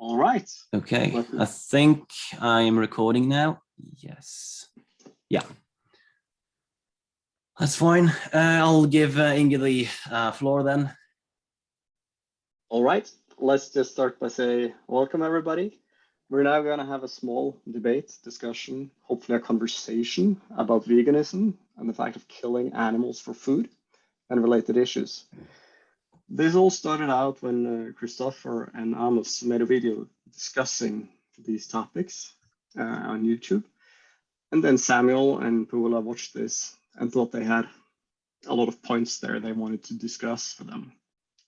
All right. Okay, I think I am recording now. Yes. Yeah. That's fine. I'll give Inge the floor then. All right. Let's just start by saying welcome, everybody. We're now going to have a small debate, discussion, hopefully a conversation about veganism and the fact of killing animals for food and related issues. This all started out when Christoffer and Amos made a video discussing these topics on YouTube. And then Samuel and Paula watched this and thought they had a lot of points there they wanted to discuss for them.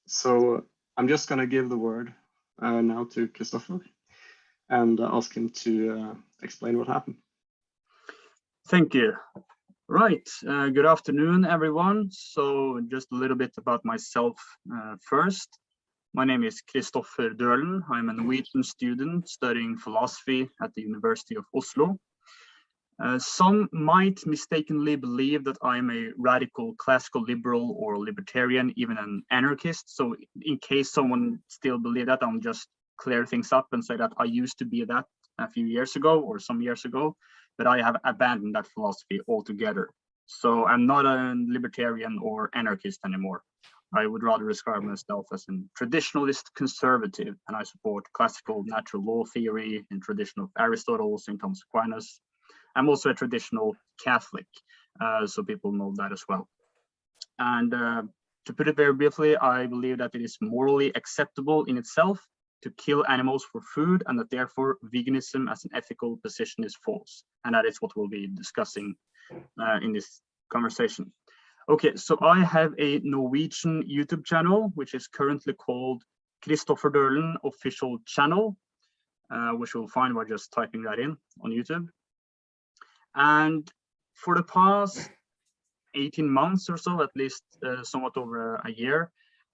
So I'm just going to give the word now to Christoffer and ask him to explain what happened. Thank you. Right, good afternoon, everyone. So just a little bit about myself first. My name is Christoffer Dohlen. I'm a Norwegian student studying philosophy at the University of Oslo. Some might mistakenly believe that I'm a radical classical liberal or libertarian, even an anarchist. So in case someone still believes that, I'll just clear things up and say that I used to be that a few years ago or some years ago, but I have abandoned that philosophy altogether. So I'm not a libertarian or anarchist anymore. I would rather describe myself as a traditionalist conservative, and I support classical natural law theory in tradition of Aristotle, St. Thomas Aquinas. I'm also a traditional Catholic, so people know that as well. And to put it very briefly, I believe that it is morally acceptable in itself to kill animals for food, and that therefore veganism as an ethical position is false. And that is what we'll be discussing in this conversation. Okay, so I have a Norwegian YouTube channel, which is currently called Christoffer Dohlen Official Channel, which you'll find by just typing that in on YouTube. And for the past 18 months or so, at least somewhat over a year,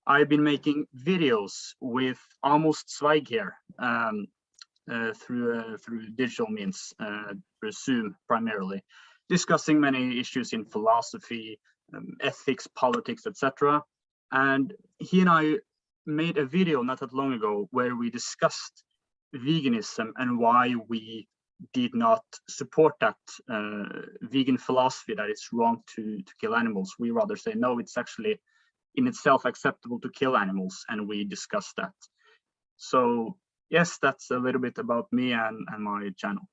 I've been making videos with Amos Zweig here through digital means, through Zoom primarily, discussing many issues in philosophy, ethics, politics, etc. And he and I made a video not that long ago where we discussed veganism and why we did not support that vegan philosophy that it's wrong to kill animals. We rather say, no, it's actually in itself acceptable to kill animals, and we discussed that. So yes, that's a little bit about me and my channel.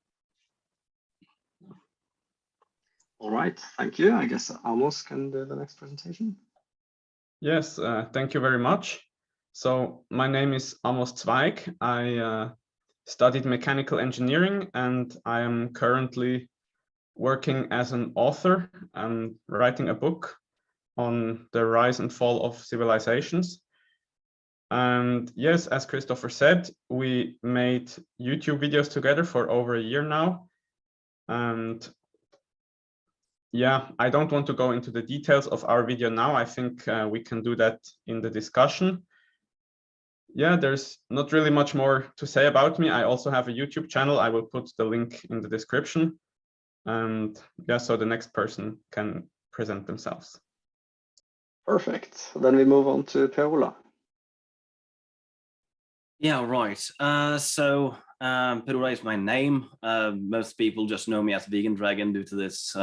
All right, thank you. I guess Amos can do the next presentation. Yes, thank you very much. So my name is Amos Zweig. I studied mechanical engineering, and I am currently working as an author and writing a book on the rise and fall of civilizations. And yes, as Christoffer said, we made YouTube videos together for over a year now. And yeah, I don't want to go into the details of our video now. I think we can do that in the discussion. Yeah, there's not really much more to say about me. I also have a YouTube channel. I will put the link in the description. And yeah, so the next person can present themselves. Perfect. Then we move on to Paula. Yeah, right. So Paula is my name. Most people just know me as Vegan Dragon due to this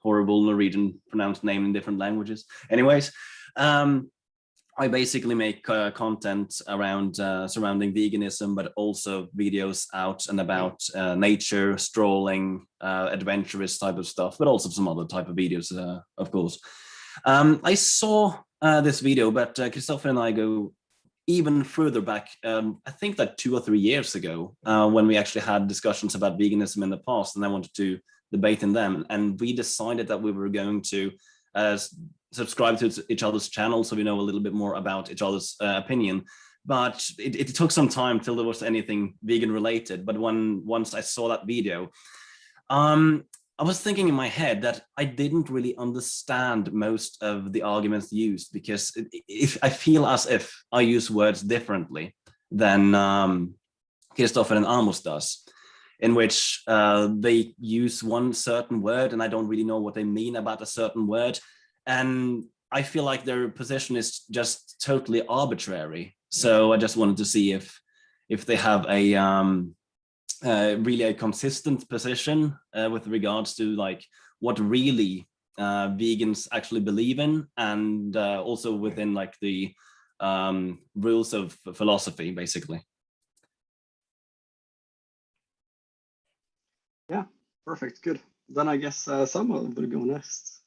horrible Norwegian pronounced name in different languages. Anyways, I basically make content around surrounding veganism, but also videos out and about nature, strolling, adventurous type of stuff, but also some other type of videos, of course. I saw this video, but Christoffer and I go even further back, I think that 2 or 3 years ago, when we actually had discussions about veganism in the past, and I wanted to debate in them. And we decided that we were going to subscribe to each other's channels so we know a little bit more about each other's opinion. But it took some time till there was anything vegan related. But once I saw that video, I was thinking in my head that I didn't really understand most of the arguments used, because if I feel as if I use words differently than Christoffer and Amos does, in which they use one certain word and I don't really know what they mean about a certain word. And I feel like their position is just totally arbitrary. So I just wanted to see if if they have a really a consistent position with regards to like what really vegans actually believe in, and also within like the rules of philosophy, basically. Yeah, perfect, good. Then I guess Samuel will go next.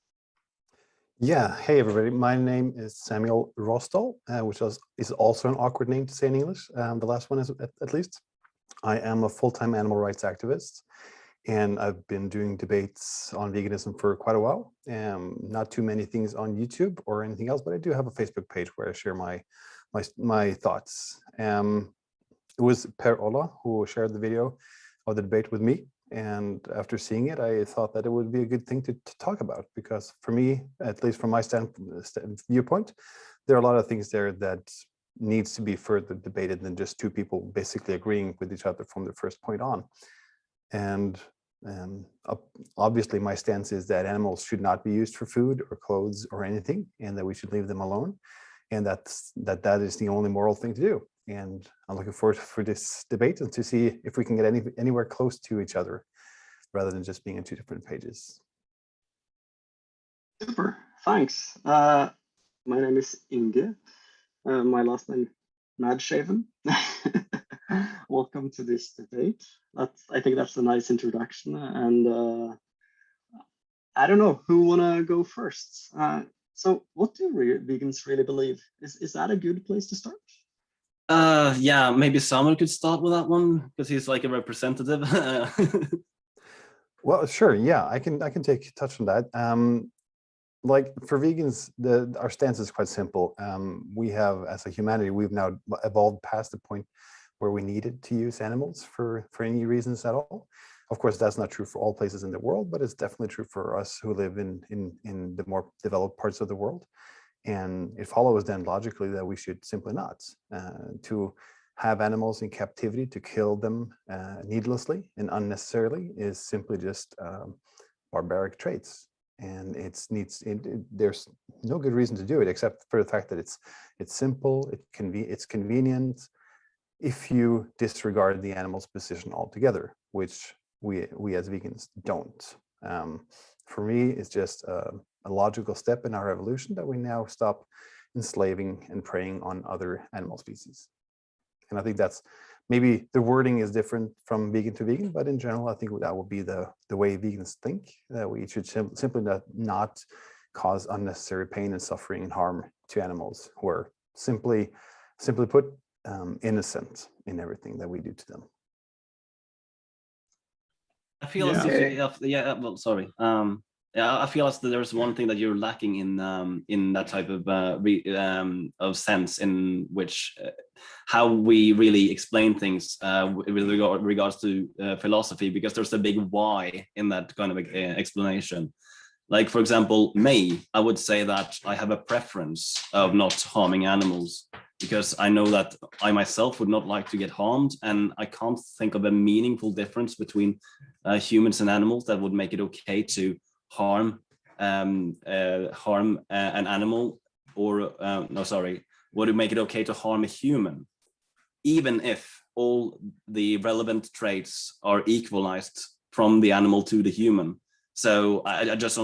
Yeah, hey everybody, my name is Samuel Rostøl, which is also an awkward name to say in English. The last one is at least. I am a full-time animal rights activist, and I've been doing debates on veganism for quite a while. Not too many things on YouTube or anything else, but I do have a Facebook page where I share my thoughts. It was Per Ola who shared the video of the debate with me. And after seeing it, I thought that it would be a good thing to talk about, because for me, at least from my viewpoint, there are a lot of things there that needs to be further debated than just two people basically agreeing with each other from the first point on. And obviously my stance is that animals should not be used for food or clothes or anything, and that we should leave them alone. And that is the only moral thing to do. And I'm looking forward for this debate and to see if we can get anywhere close to each other, rather than just being on two different pages. Super, thanks. My name is Inge. My last name, Madshaven. Welcome to this debate. I think that's a nice introduction. And I don't know, who wanna go first? So what do vegans really believe? Is that a good place to start? Yeah, maybe Samuel could start with that one, because he's like a representative. Well, sure, yeah, I can take touch on that. Like for vegans, our stance is quite simple. We have, as a humanity, we've now evolved past the point where we needed to use animals for any reasons at all. Of course, that's not true for all places in the world, but it's definitely true for us who live in the more developed parts of the world. And it follows then logically that we should simply not. To have animals in captivity, to kill them needlessly and unnecessarily, is simply just barbaric traits. And there's no good reason to do it, except for the fact that it's simple, it's convenient, if you disregard the animal's position altogether, which we as vegans don't. For me, it's just a logical step in our evolution that we now stop enslaving and preying on other animal species. And I think that's, maybe the wording is different from vegan to vegan, but in general, I think that would be the way vegans think, that we should simply not cause unnecessary pain and suffering and harm to animals who are simply put, innocent in everything that we do to them. I feel as if, well, sorry. Yeah, I feel as though there's one thing that you're lacking in that type of sense, in which how we really explain things with regards to philosophy, because there's a big why in that kind of explanation. Like, for example, me, I would say that I have a preference of not harming animals, because I know that I myself would not like to get harmed, and I can't think of a meaningful difference between humans and animals that would make it okay to harm an animal, or would it make it okay to harm a human, even if all the relevant traits are equalized from the animal to the human. So I just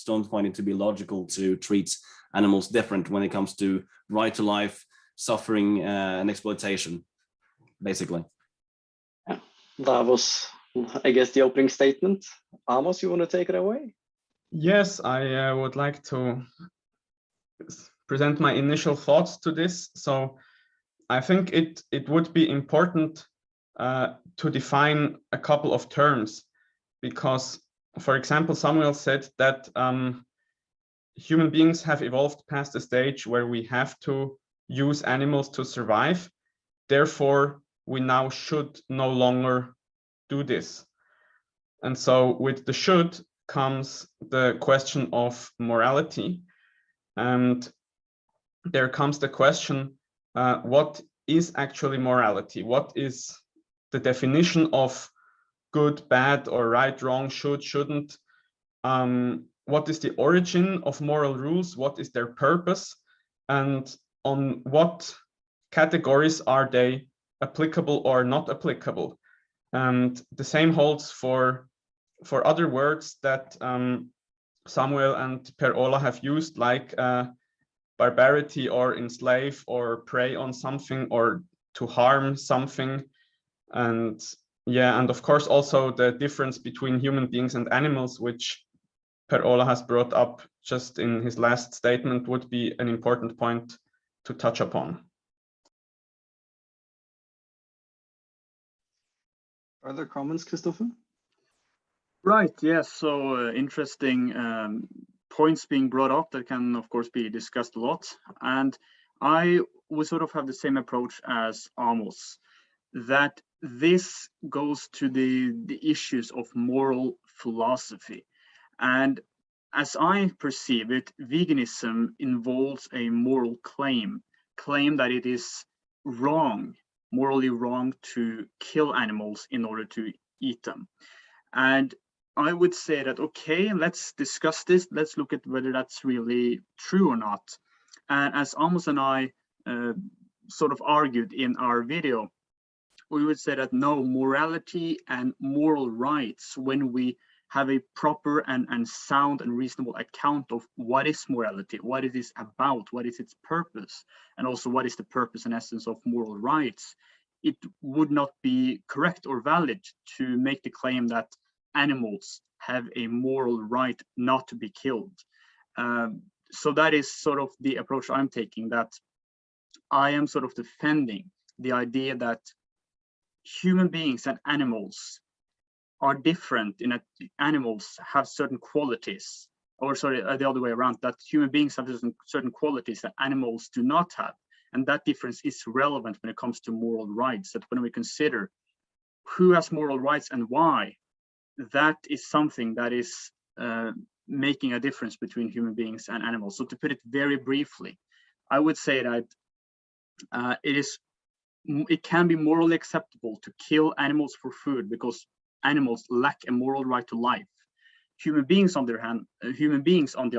don't find it to be logical to treat animals different when it comes to right to life, suffering, and exploitation, basically. Yeah, that was, I guess, the opening statement. Amos, you want to take it away? Yes, I would like to present my initial thoughts to this. So I think it would be important to define a couple of terms, because, for example, Samuel said that human beings have evolved past the stage where we have to use animals to survive. Therefore, we now should no longer do this. And so with the should comes the question of morality. And there comes the question, what is actually morality? What is the definition of good, bad, or right, wrong, should, shouldn't? What is the origin of moral rules? What is their purpose? And on what categories are they applicable or not applicable. And the same holds for other words that Samuel and Per-Ola have used, like barbarity or enslave or prey on something or to harm something. And yeah, and of course also the difference between human beings and animals, which Per-Ola has brought up just in his last statement, would be an important point to touch upon. Further comments, Christoffer? Right, yes, so interesting points being brought up that can of course be discussed a lot, and I would sort of have the same approach as Amos, that this goes to the issues of moral philosophy. And as I perceive it, veganism involves a moral claim that it is wrong, morally wrong, to kill animals in order to eat them. And I would say that, okay, let's discuss this. Let's look at whether that's really true or not. And as Amos and I sort of argued in our video, we would say that no, morality and moral rights, when we have a proper and sound and reasonable account of what is morality, what it is about, what is its purpose, and also what is the purpose and essence of moral rights, it would not be correct or valid to make the claim that animals have a moral right not to be killed. So that is sort of the approach I'm taking, that I am sort of defending the idea that human beings and animals are different, in that animals have certain qualities, or sorry, the other way around, that human beings have certain qualities that animals do not have. And that difference is relevant when it comes to moral rights, that when we consider who has moral rights and why, that is something that is making a difference between human beings and animals. So to put it very briefly, I would say that it can be morally acceptable to kill animals for food because animals lack a moral right to life. Human beings, on the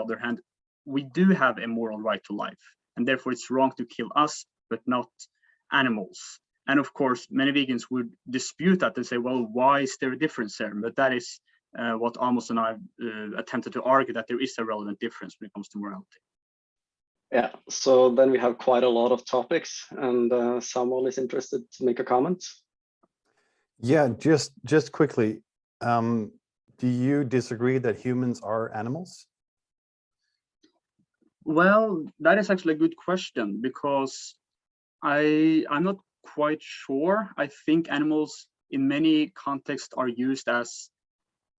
other hand, we do have a moral right to life, and therefore it's wrong to kill us, but not animals. And of course, many vegans would dispute that and say, well, why is there a difference there? But that is what Amos and I attempted to argue, that there is a relevant difference when it comes to morality. Yeah, so then we have quite a lot of topics, and Samuel is interested to make a comment. Yeah, just quickly, do you disagree that humans are animals? Well, that is actually a good question, because I'm not quite sure. I think animals in many contexts are used as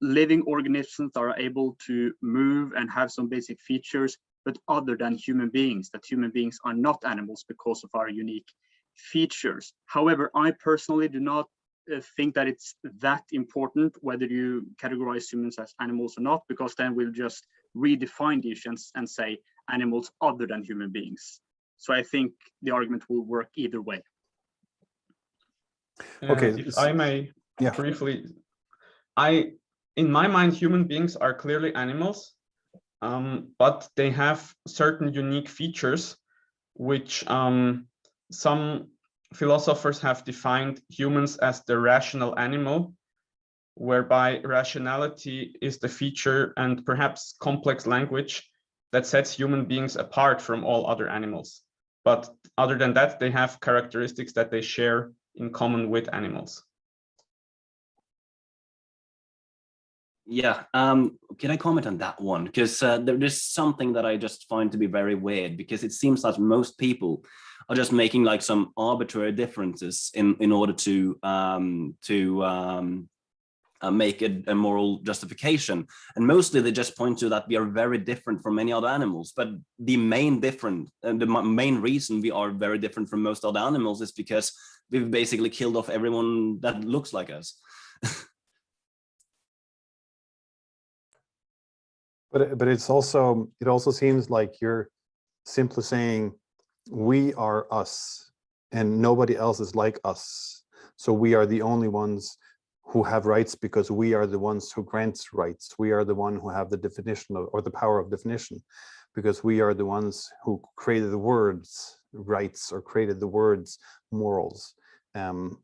living organisms that are able to move and have some basic features, but other than human beings, that human beings are not animals because of our unique features. However, I personally do not think that it's that important whether you categorize humans as animals or not, because then we'll just redefine the issue and say animals other than human beings. So I think the argument will work either way. Okay, if I may yeah. briefly, in my mind, human beings are clearly animals, but they have certain unique features, which some philosophers have defined humans as the rational animal, whereby rationality is the feature and perhaps complex language that sets human beings apart from all other animals. But other than that, they have characteristics that they share in common with animals. Yeah, can I comment on that one? Because there is something that I just find to be very weird, because it seems that most people are just making like some arbitrary differences in order to make a moral justification. And mostly they just point to that we are very different from many other animals. But the main main reason we are very different from most other animals is because we've basically killed off everyone that looks like us. But it also seems like you're simply saying we are us and nobody else is like us. So we are the only ones who have rights because we are the ones who grant rights. We are the one who have the definition of, or the power of definition, because we are the ones who created the words rights or created the words morals. And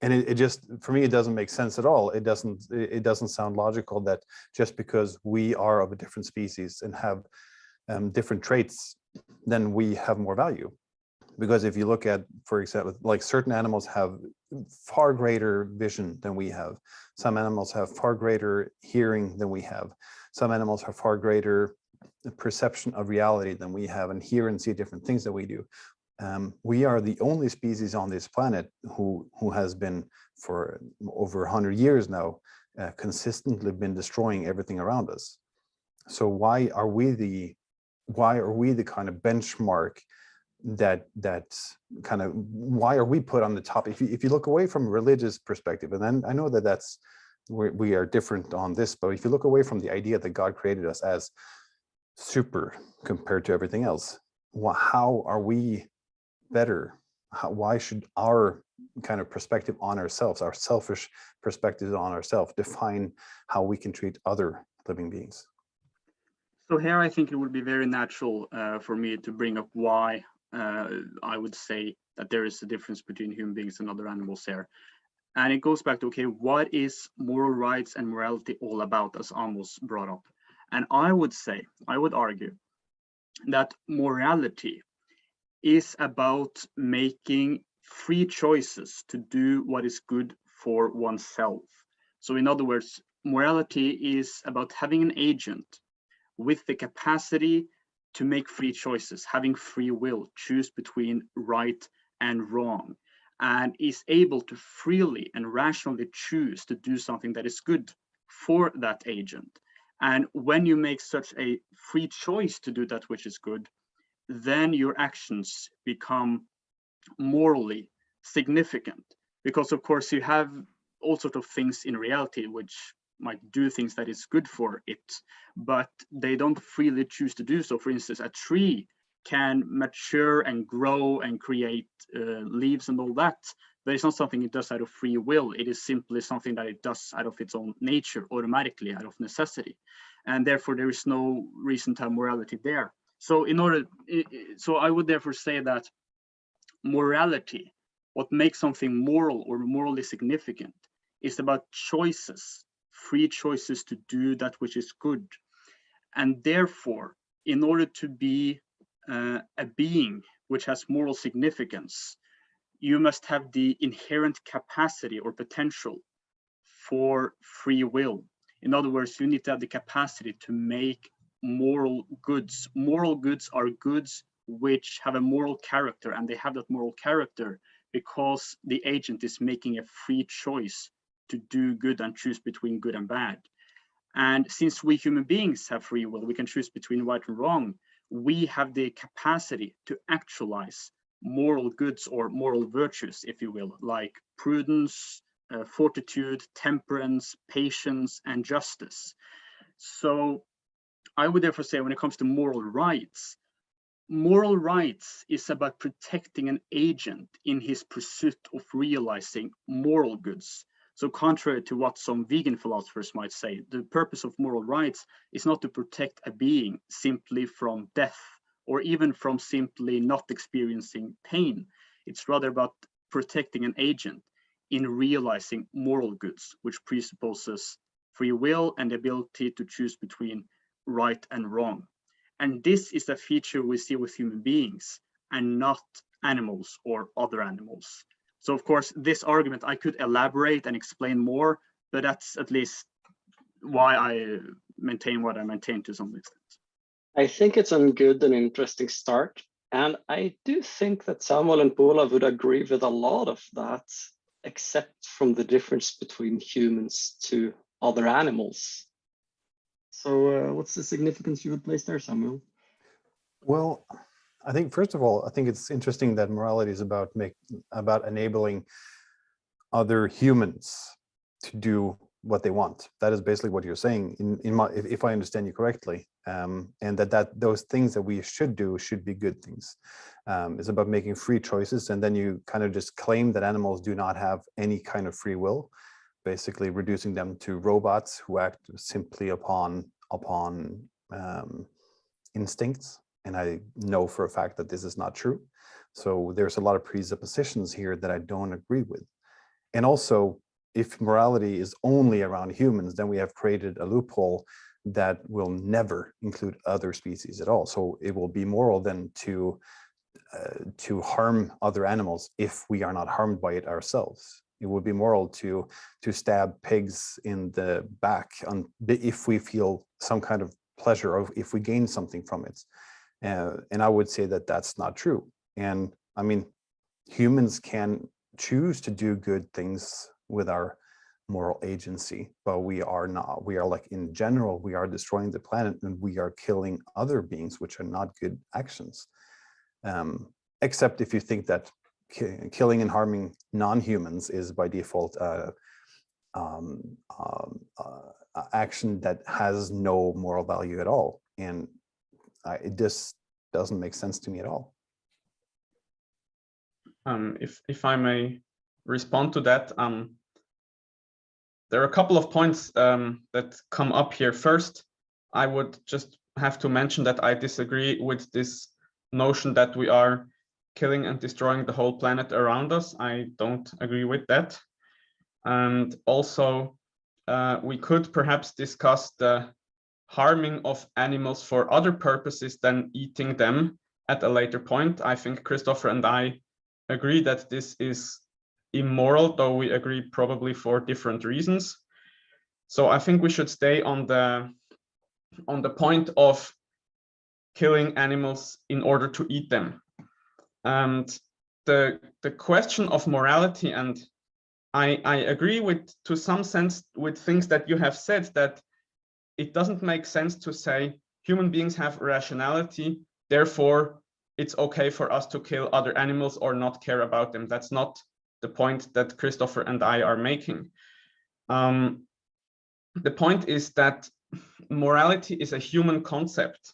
it just, for me, it doesn't make sense at all. It doesn't sound logical that just because we are of a different species and have different traits, then we have more value. Because if you look at, for example, like certain animals have far greater vision than we have. Some animals have far greater hearing than we have. Some animals have far greater perception of reality than we have, and hear and see different things that we do. We are the only species on this planet who has been for over 100 years now consistently been destroying everything around us. So why are we the kind of benchmark that kind of, why are we put on the top? If you look away from a religious perspective, and then I know that that's we are different on this, but if you look away from the idea that God created us as super compared to everything else, how are we better? Why should our kind of perspective on ourselves, our selfish perspective on ourselves, define how we can treat other living beings? So here I think it would be very natural for me to bring up why I would say that there is a difference between human beings and other animals here. And it goes back to, okay, what is moral rights and morality all about, as Amos brought up? And I would argue that morality is about making free choices to do what is good for oneself. So in other words, morality is about having an agent with the capacity to make free choices, having free will, choose between right and wrong, and is able to freely and rationally choose to do something that is good for that agent. And when you make such a free choice to do that which is good, then your actions become morally significant, because of course you have all sorts of things in reality which might do things that is good for it, but they don't freely choose to do so. For instance, a tree can mature and grow and create leaves and all that, but it's not something it does out of free will. It is simply something that it does out of its own nature, automatically, out of necessity, and therefore there is no reason to have morality there. So so I would therefore say that morality, what makes something moral or morally significant, is about choices, free choices to do that which is good. And therefore, in order to be a being which has moral significance, you must have the inherent capacity or potential for free will. In other words, you need to have the capacity to make moral goods. Moral goods are goods which have a moral character, and they have that moral character because the agent is making a free choice to do good and choose between good and bad. And since we human beings have free will, we can choose between right and wrong. We have the capacity to actualize moral goods or moral virtues, if you will, like prudence, fortitude, temperance, patience, and justice. So I would therefore say, when it comes to moral rights is about protecting an agent in his pursuit of realizing moral goods. So contrary to what some vegan philosophers might say, the purpose of moral rights is not to protect a being simply from death or even from simply not experiencing pain. It's rather about protecting an agent in realizing moral goods, which presupposes free will and the ability to choose between right and wrong. And this is a feature we see with human beings and not animals or other animals. So of course, this argument I could elaborate and explain more, but that's at least why I maintain what I maintain to some extent. I think it's a good and interesting start. And I do think that Samuel and Paula would agree with a lot of that, except from the difference between humans to other animals. So what's the significance you would place there, Samuel? Well, I think, first of all, I think it's interesting that morality is about enabling other humans to do what they want. That is basically what you're saying, if I understand you correctly, and that those things that we should do should be good things. It's about making free choices, and then you kind of just claim that animals do not have any kind of free will, basically reducing them to robots who act simply upon instincts. And I know for a fact that this is not true. So there's a lot of presuppositions here that I don't agree with. And also, if morality is only around humans, then we have created a loophole that will never include other species at all. So it will be moral then to harm other animals if we are not harmed by it ourselves. It would be moral to stab pigs in the back if we feel some kind of pleasure or if we gain something from it. And I would say that that's not true. And I mean, humans can choose to do good things with our moral agency, but we are not. We are, like, in general, we are destroying the planet and we are killing other beings, which are not good actions. Except if you think that killing and harming non-humans is by default action that has no moral value at all. And it just doesn't make sense to me at all. If I may respond to that, there are a couple of points that come up here. First, I would just have to mention that I disagree with this notion that we are killing and destroying the whole planet around us. I don't agree with that. And also, we could perhaps discuss the harming of animals for other purposes than eating them at a later point. I think Christoffer and I agree that this is immoral, though we agree probably for different reasons. So I think we should stay on the point of killing animals in order to eat them. And the question of morality, and I agree with, to some sense, with things that you have said, that it doesn't make sense to say human beings have rationality, therefore it's okay for us to kill other animals or not care about them. That's not the point that Christoffer and I are making. The point is that morality is a human concept,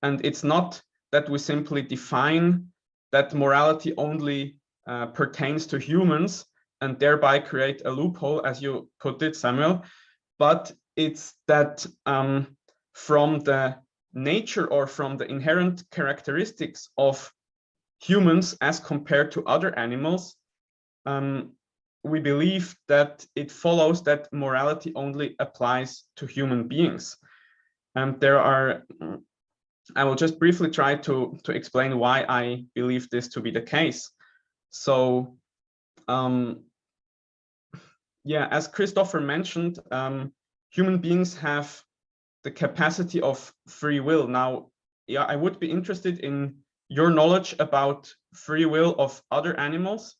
and it's not that we simply define that morality only pertains to humans and thereby create a loophole, as you put it, Samuel, but it's that from the nature or from the inherent characteristics of humans as compared to other animals, we believe that it follows that morality only applies to human beings. And there are, I will just briefly try to explain why I believe this to be the case. So, yeah, as Christoffer mentioned, human beings have the capacity of free will. Now, yeah, I would be interested in your knowledge about free will of other animals.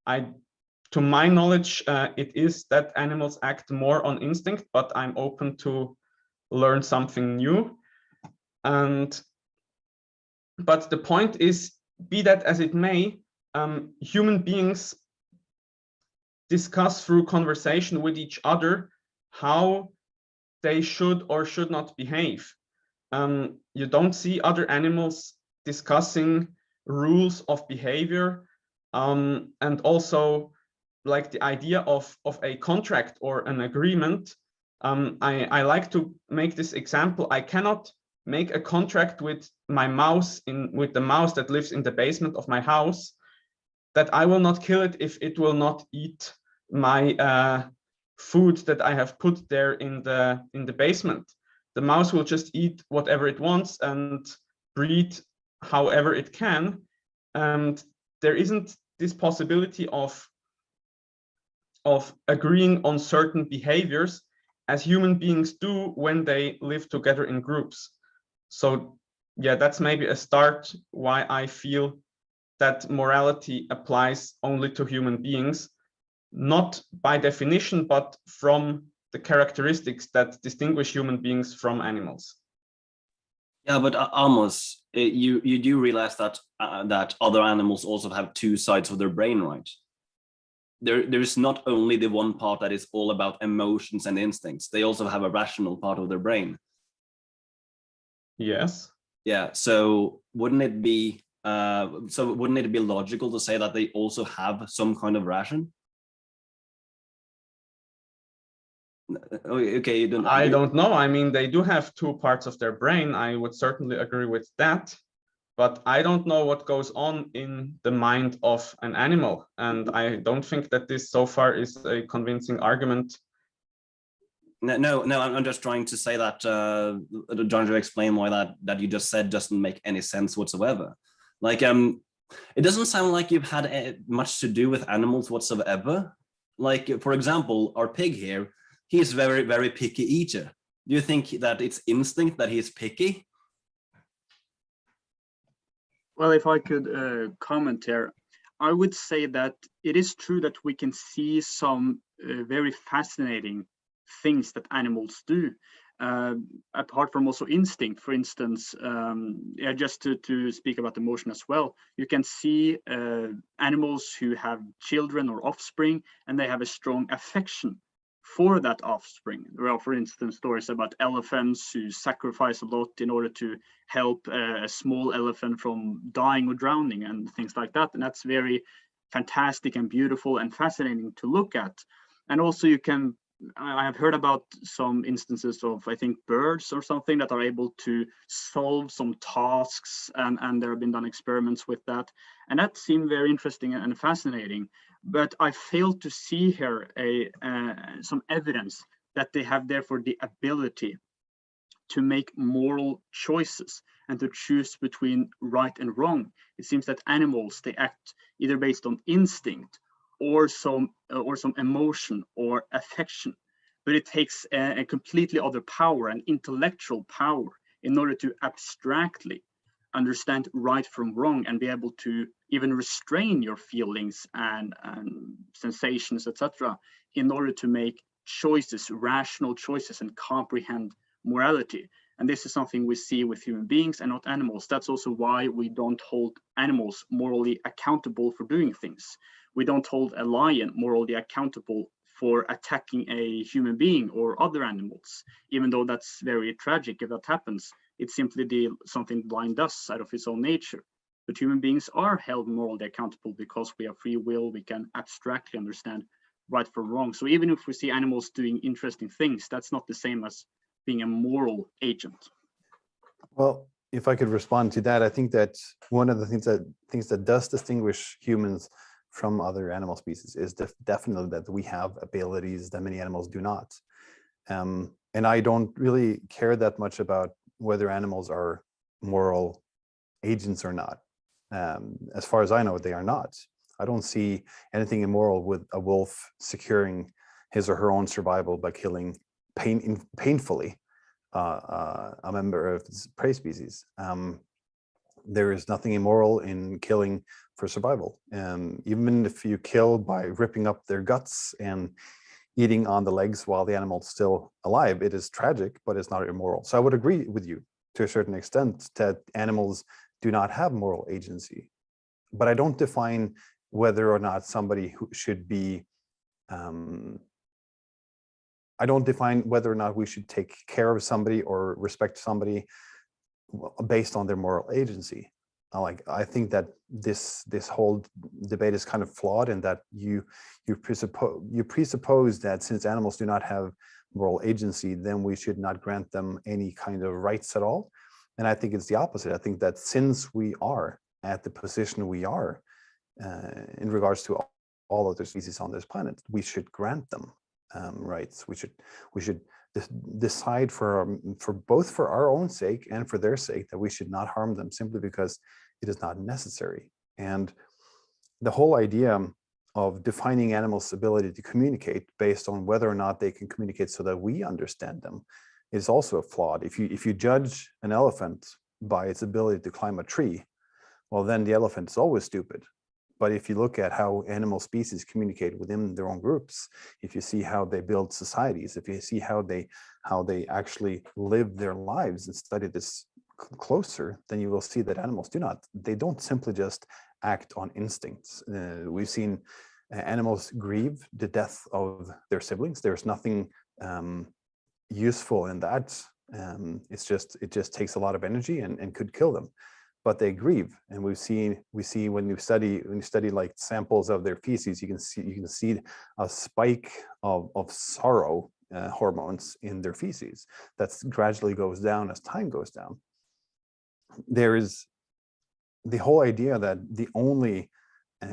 To my knowledge, it is that animals act more on instinct, but I'm open to learn something new. But the point is, be that as it may, human beings discuss through conversation with each other how they should or should not behave. You don't see other animals discussing rules of behavior, and also, like, the idea of a contract or an agreement. I like to make this example. I cannot make a contract with my mouse, with the mouse that lives in the basement of my house, that I will not kill it if it will not eat my food that I have put there in the basement. The mouse will just eat whatever it wants and breed however it can. And there isn't this possibility of agreeing on certain behaviors as human beings do when they live together in groups. So yeah, that's maybe a start why I feel that morality applies only to human beings, not by definition, but from the characteristics that distinguish human beings from animals. Yeah, but Amos, you do realize that that other animals also have two sides of their brain, right? There's not only the one part that is all about emotions and instincts. They also have a rational part of their brain. Yes. Yeah. So wouldn't it be logical to say that they also have some kind of ration? Okay. I don't know. I mean, they do have two parts of their brain. I would certainly agree with that. but I don't know what goes on in the mind of an animal. And I don't think that this so far is a convincing argument. No, I'm just trying to say that, trying to explain why that you just said doesn't make any sense whatsoever. Like, it doesn't sound like you've had much to do with animals whatsoever. Like, for example, our pig here, he is very, very picky eater. Do you think that it's instinct that he is picky? Well, if I could comment here, I would say that it is true that we can see some very fascinating things that animals do, apart from also instinct. For instance, just to speak about emotion as well, you can see animals who have children or offspring, and they have a strong affection for that offspring. There are, for instance, stories about elephants who sacrifice a lot in order to help a small elephant from dying or drowning and things like that. And that's very fantastic and beautiful and fascinating to look at. And also I have heard about some instances of, I think, birds or something that are able to solve some tasks, and there have been done experiments with that. And that seemed very interesting and fascinating. But I failed to see here some evidence that they have therefore the ability to make moral choices and to choose between right and wrong. It seems that animals, they act either based on instinct or some emotion or affection, but it takes a completely other power, an intellectual power, in order to abstractly understand right from wrong and be able to even restrain your feelings and sensations, etc., in order to make choices, rational choices, and comprehend morality. And this is something we see with human beings and not animals. That's also why we don't hold animals morally accountable for doing things. We don't hold a lion morally accountable for attacking a human being or other animals, even though that's very tragic if that happens. It's simply something blind does out of its own nature. But human beings are held morally accountable because we have free will. We can abstractly understand right from wrong. So even if we see animals doing interesting things, that's not the same as being a moral agent. Well, if I could respond to that, I think that one of the things that does distinguish humans from other animal species is definitely that we have abilities that many animals do not. And I don't really care that much about whether animals are moral agents or not. As far as I know, they are not. I don't see anything immoral with a wolf securing his or her own survival by killing painfully a member of its prey species. There is nothing immoral in killing for survival. Even if you kill by ripping up their guts and eating on the legs while the animal's still alive, it is tragic, but it's not immoral. So I would agree with you to a certain extent that animals do not have moral agency. But I don't define whether or not somebody who should be, I don't define whether or not we should take care of somebody or respect somebody based on their moral agency. I think that this whole debate is kind of flawed in that you presuppose that since animals do not have moral agency, then we should not grant them any kind of rights at all. And I think it's the opposite. I think that since we are at the position we are in regards to all other species on this planet, we should grant them rights. We should decide for both for our own sake and for their sake that we should not harm them simply because it is not necessary. And the whole idea of defining animals' ability to communicate based on whether or not they can communicate so that we understand them is also flawed. If you judge an elephant by its ability to climb a tree, well, then the elephant is always stupid. But if you look at how animal species communicate within their own groups, if you see how they build societies, if you see how they actually live their lives and study this closer, then you will see that animals they don't simply just act on instincts. We've seen animals grieve the death of their siblings. There's nothing useful in that. It just takes a lot of energy and could kill them. But they grieve, and we see when you study like samples of their feces, you can see a spike of sorrow hormones in their feces that gradually goes down as time goes down. There is the whole idea that the only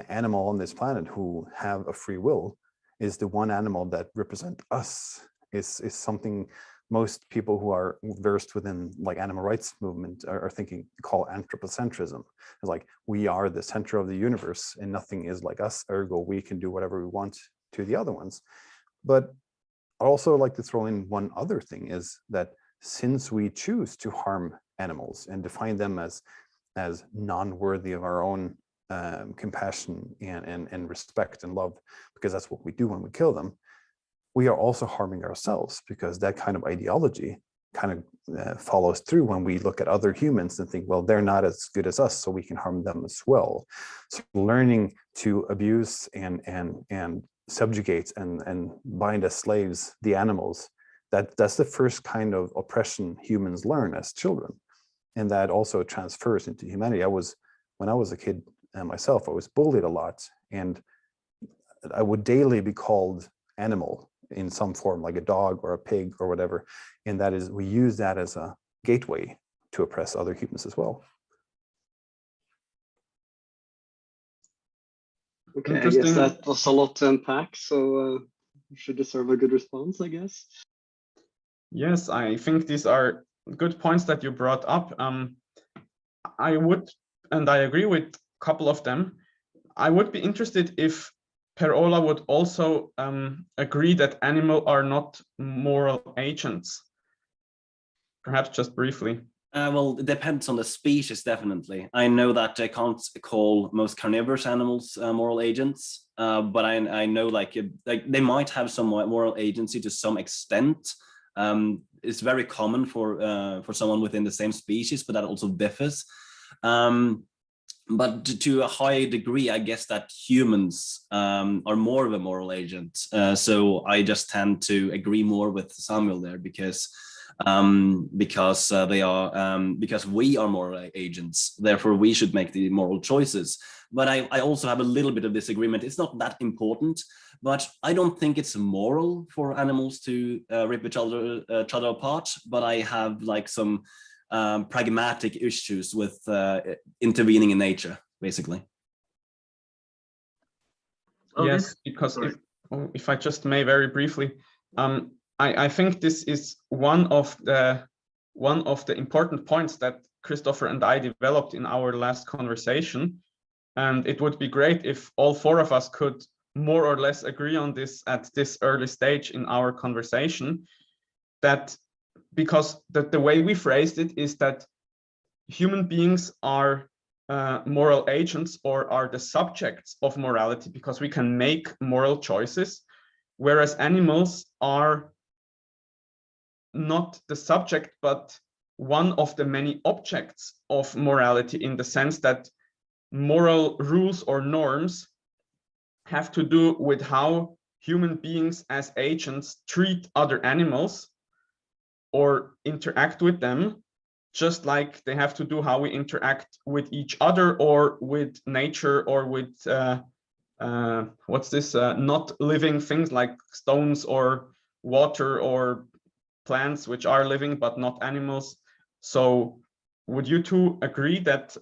animal on this planet who have a free will is the one animal that represent us is something most people who are versed within like animal rights movement are thinking, call anthropocentrism. It's like, we are the center of the universe and nothing is like us, ergo we can do whatever we want to the other ones. But I also like to throw in one other thing, is that since we choose to harm animals and define them as non-worthy of our own compassion and respect and love, because that's what we do when we kill them, we are also harming ourselves, because that kind of ideology kind of follows through when we look at other humans and think, well, they're not as good as us, so we can harm them as well. So learning to abuse and subjugate and bind as slaves the animals, that's the first kind of oppression humans learn as children, and that also transfers into humanity. When I was a kid myself, I was bullied a lot, and I would daily be called animal in some form, like a dog or a pig or whatever, and that is, we use that as a gateway to oppress other humans as well. Okay, I guess that was a lot to unpack, so should deserve a good response, I guess. Yes, I think these are good points that you brought up. I would, and I agree with a couple of them. I would be interested if Per-Ola would also agree that animals are not moral agents. Perhaps just briefly. Well, it depends on the species, definitely. I know that I can't call most carnivorous animals moral agents, but I know like they might have some moral agency to some extent. It's very common for someone within the same species, but that also differs. But to a high degree, I guess that humans are more of a moral agent. So I just tend to agree more with Samuel there, because we are moral agents. Therefore, we should make the moral choices. But I also have a little bit of disagreement. It's not that important, but I don't think it's moral for animals to rip each other apart. But I have like some pragmatic issues with intervening in nature, basically. Yes, because if I just may very briefly, I think this is one of the important points that Christoffer and I developed in our last conversation, and it would be great if all four of us could more or less agree on this at this early stage in our conversation. That because the way we phrased it is that human beings are moral agents, or are the subjects of morality, because we can make moral choices, whereas animals are not the subject, but one of the many objects of morality, in the sense that moral rules or norms have to do with how human beings as agents treat other animals or interact with them, just like they have to do how we interact with each other or with nature or with not living things like stones or water or plants, which are living but not animals. So would you two agree that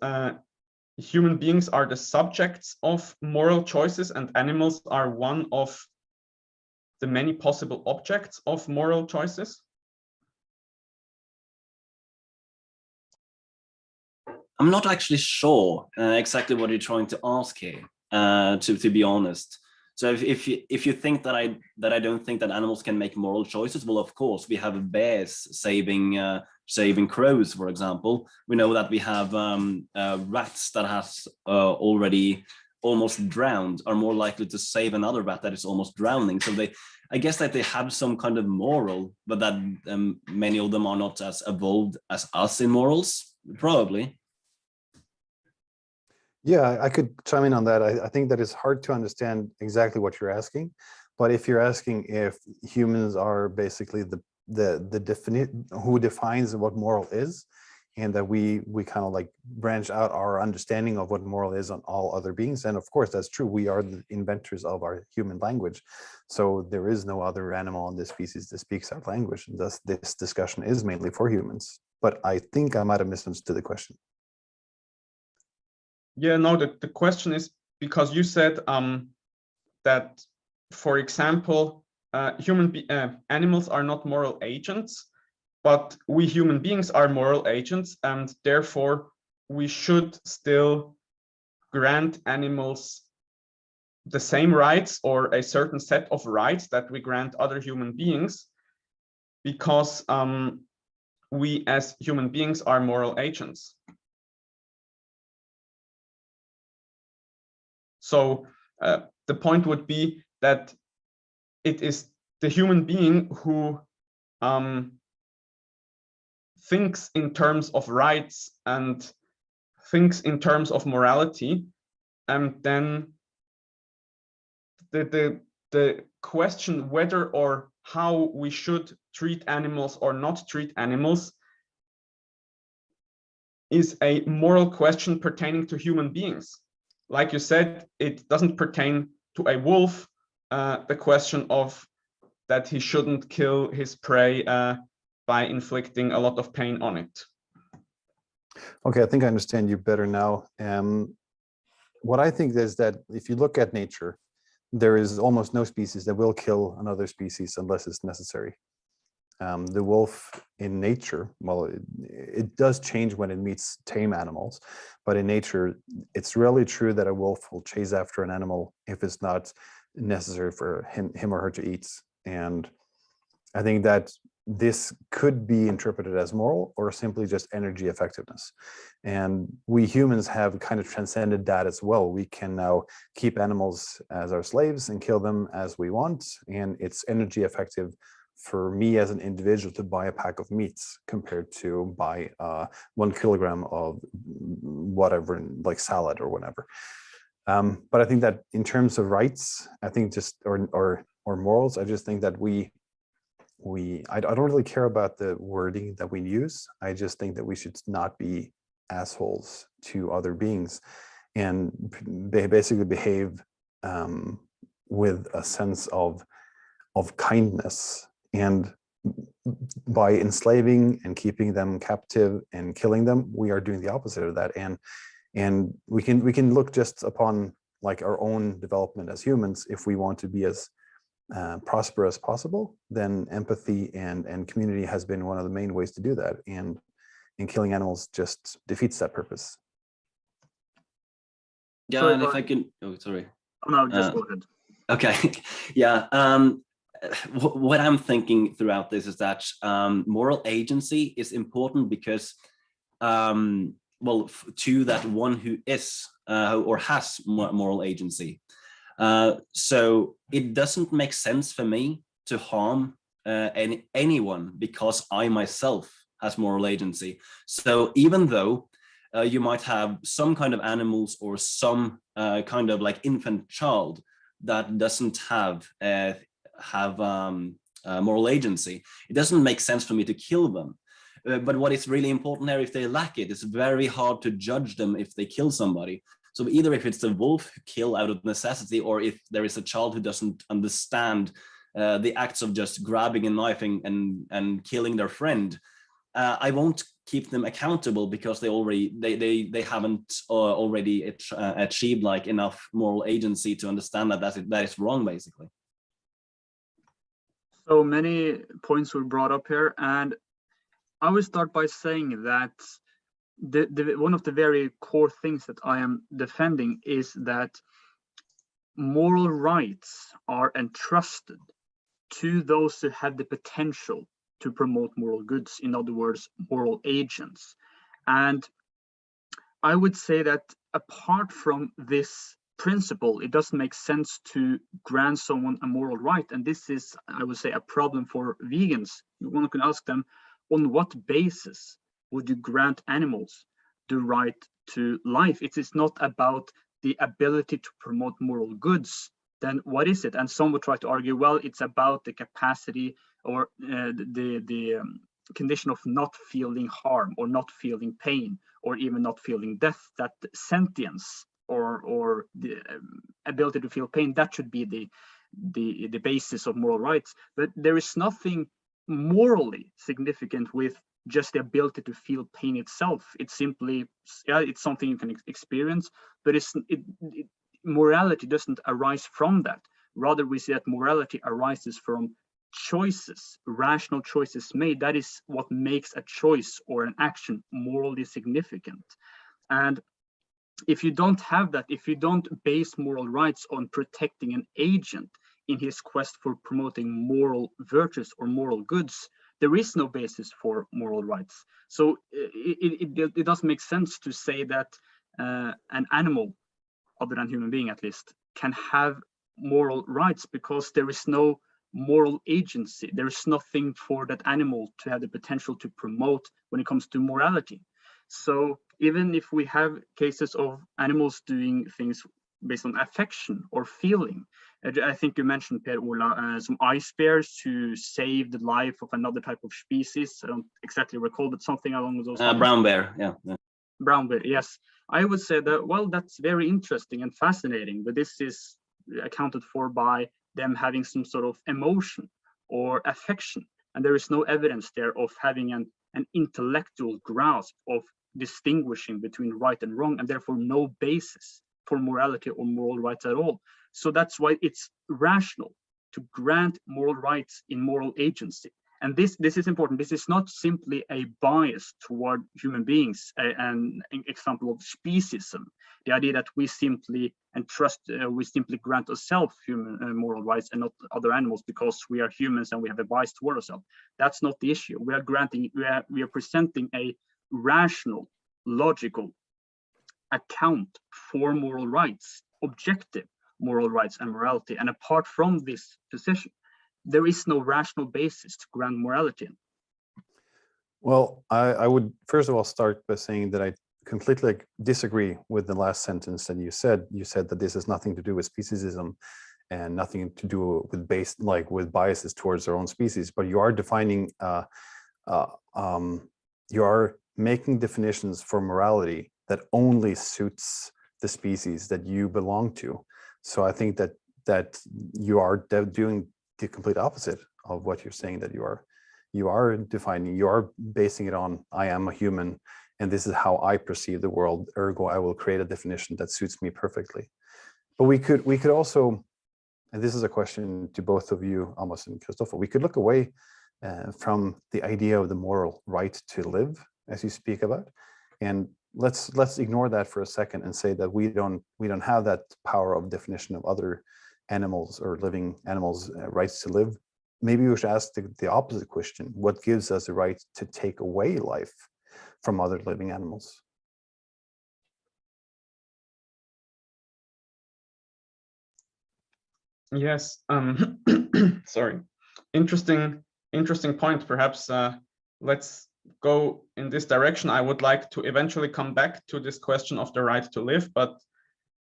human beings are the subjects of moral choices and animals are one of the many possible objects of moral choices? I'm not actually sure exactly what you're trying to ask here, to be honest. So if you think that I don't think that animals can make moral choices, well, of course we have bears saving crows, for example. We know that we have rats that has already almost drowned are more likely to save another rat that is almost drowning. So I guess that they have some kind of moral, but that many of them are not as evolved as us in morals, probably. Yeah, I could chime in on that. I think that it's hard to understand exactly what you're asking, but if you're asking if humans are basically who defines what moral is, and that we kind of like branch out our understanding of what moral is on all other beings, and of course that's true. We are the inventors of our human language, so there is no other animal on this species that speaks our language, and thus this discussion is mainly for humans. But I think I might have misunderstood the question. Yeah, no, the question is because you said that, for example, animals are not moral agents, but we human beings are moral agents, and therefore we should still grant animals the same rights or a certain set of rights that we grant other human beings, because we as human beings are moral agents. So the point would be that it is the human being who thinks in terms of rights and thinks in terms of morality, and then the question whether or how we should treat animals or not treat animals is a moral question pertaining to human beings. Like you said, it doesn't pertain to a wolf, the question of that he shouldn't kill his prey by inflicting a lot of pain on it. Okay, I think I understand you better now. What I think is that if you look at nature, there is almost no species that will kill another species unless it's necessary. The wolf in nature, well, it does change when it meets tame animals, but in nature, it's really true that a wolf will chase after an animal if it's not necessary for him or her to eat. And I think that this could be interpreted as moral or simply just energy effectiveness. And we humans have kind of transcended that as well. We can now keep animals as our slaves and kill them as we want. And it's energy effective for me as an individual to buy a pack of meats compared to buy 1 kilogram of whatever, like salad or whatever. But I think that in terms of rights, I think just, or morals, I just think that I don't really care about the wording that we use. I just think that we should not be assholes to other beings and basically behave with a sense of kindness. And by enslaving and keeping them captive and killing them, we are doing the opposite of that. And we can look just upon like our own development as humans. If we want to be as prosperous as possible, then empathy and community has been one of the main ways to do that. And killing animals just defeats that purpose. Yeah, Sorry, and if I can, oh, sorry. No, just go ahead. Okay, yeah. What I'm thinking throughout this is that moral agency is important because, well, to that one who is or has moral agency. So it doesn't make sense for me to harm anyone because I myself has moral agency. So even though you might have some kind of animals or some kind of like infant child that doesn't have moral agency, it doesn't make sense for me to kill them. But what is really important here, if they lack it, it's very hard to judge them if they kill somebody. So either if it's the wolf who kill out of necessity, or if there is a child who doesn't understand the acts of just grabbing a knife and killing their friend, I won't keep them accountable because they haven't already achieved like enough moral agency to understand that is wrong, basically. So many points were brought up here, and I will start by saying that one of the very core things that I am defending is that moral rights are entrusted to those who have the potential to promote moral goods, in other words, moral agents. And I would say that apart from this principle, it doesn't make sense to grant someone a moral right. And this is, I would say, a problem for vegans. One can ask them, on what basis would you grant animals the right to life? It is not about the ability to promote moral goods. Then what is it? And some would try to argue, well, it's about the capacity or the condition of not feeling harm or not feeling pain or even not feeling death, that sentience or the ability to feel pain, that should be the basis of moral rights. But there is nothing morally significant with just the ability to feel pain itself. It's simply, yeah, it's something you can experience, but morality doesn't arise from that. Rather, we see that morality arises from choices, rational choices made. That is what makes a choice or an action morally significant. And if you don't have that, if you don't base moral rights on protecting an agent in his quest for promoting moral virtues or moral goods, there is no basis for moral rights. So it doesn't make sense to say that an animal, other than human being at least, can have moral rights, because there is no moral agency. There is nothing for that animal to have the potential to promote when it comes to morality. So even if we have cases of animals doing things based on affection or feeling, I think you mentioned, Per Ola, some ice bears to save the life of another type of species. I don't exactly recall, but something along those lines. Brown bear, yeah. Brown bear, yes. I would say that, well, that's very interesting and fascinating, but this is accounted for by them having some sort of emotion or affection. And there is no evidence there of having an intellectual grasp of distinguishing between right and wrong, and therefore no basis for morality or moral rights at all. So that's why it's rational to grant moral rights in moral agency. And this is important. This is not simply a bias toward human beings, an example of speciesism. The idea that we simply we simply grant ourselves human moral rights and not other animals because we are humans and we have a bias toward ourselves. That's not the issue. We are presenting a rational, logical account for moral rights, objective moral rights and morality. And apart from this position, there is no rational basis to grant morality. Well, I would first of all start by saying that I completely disagree with the last sentence that you said. You said that this has nothing to do with speciesism and nothing to do with with biases towards our own species, but you are defining, you are making definitions for morality that only suits the species that you belong to. So I think that you are doing the complete opposite of what you're saying that you are. You are defining, you are basing it on, I am a human and this is how I perceive the world, ergo I will create a definition that suits me perfectly. But we could also, and this is a question to both of you, Amos and Christoffer, we could look away from the idea of the moral right to live, as you speak about, and let's ignore that for a second and say that we don't have that power of definition of other animals or living animals' rights to live. Maybe we should ask the opposite question: what gives us the right to take away life from other living animals? Yes, sorry. Interesting point. Perhaps let's go in this direction. I would like to eventually come back to this question of the right to live, but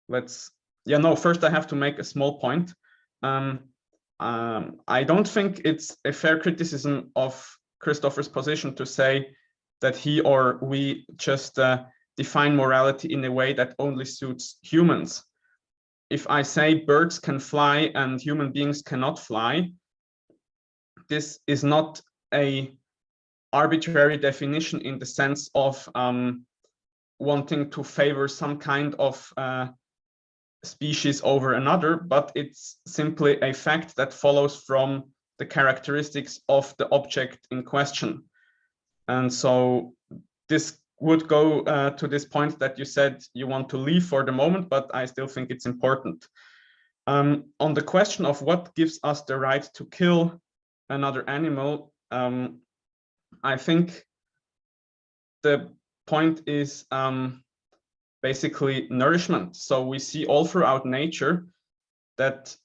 first I have to make a small point. I don't think it's a fair criticism of Christoffer's position to say that he or we just define morality in a way that only suits humans. If I say birds can fly and human beings cannot fly, this is not a arbitrary definition in the sense of wanting to favor some kind of species over another, but it's simply a fact that follows from the characteristics of the object in question. And so this would go to this point that you said you want to leave for the moment, but I still think it's important. On the question of what gives us the right to kill another animal, I think the point is basically nourishment. So we see all throughout nature that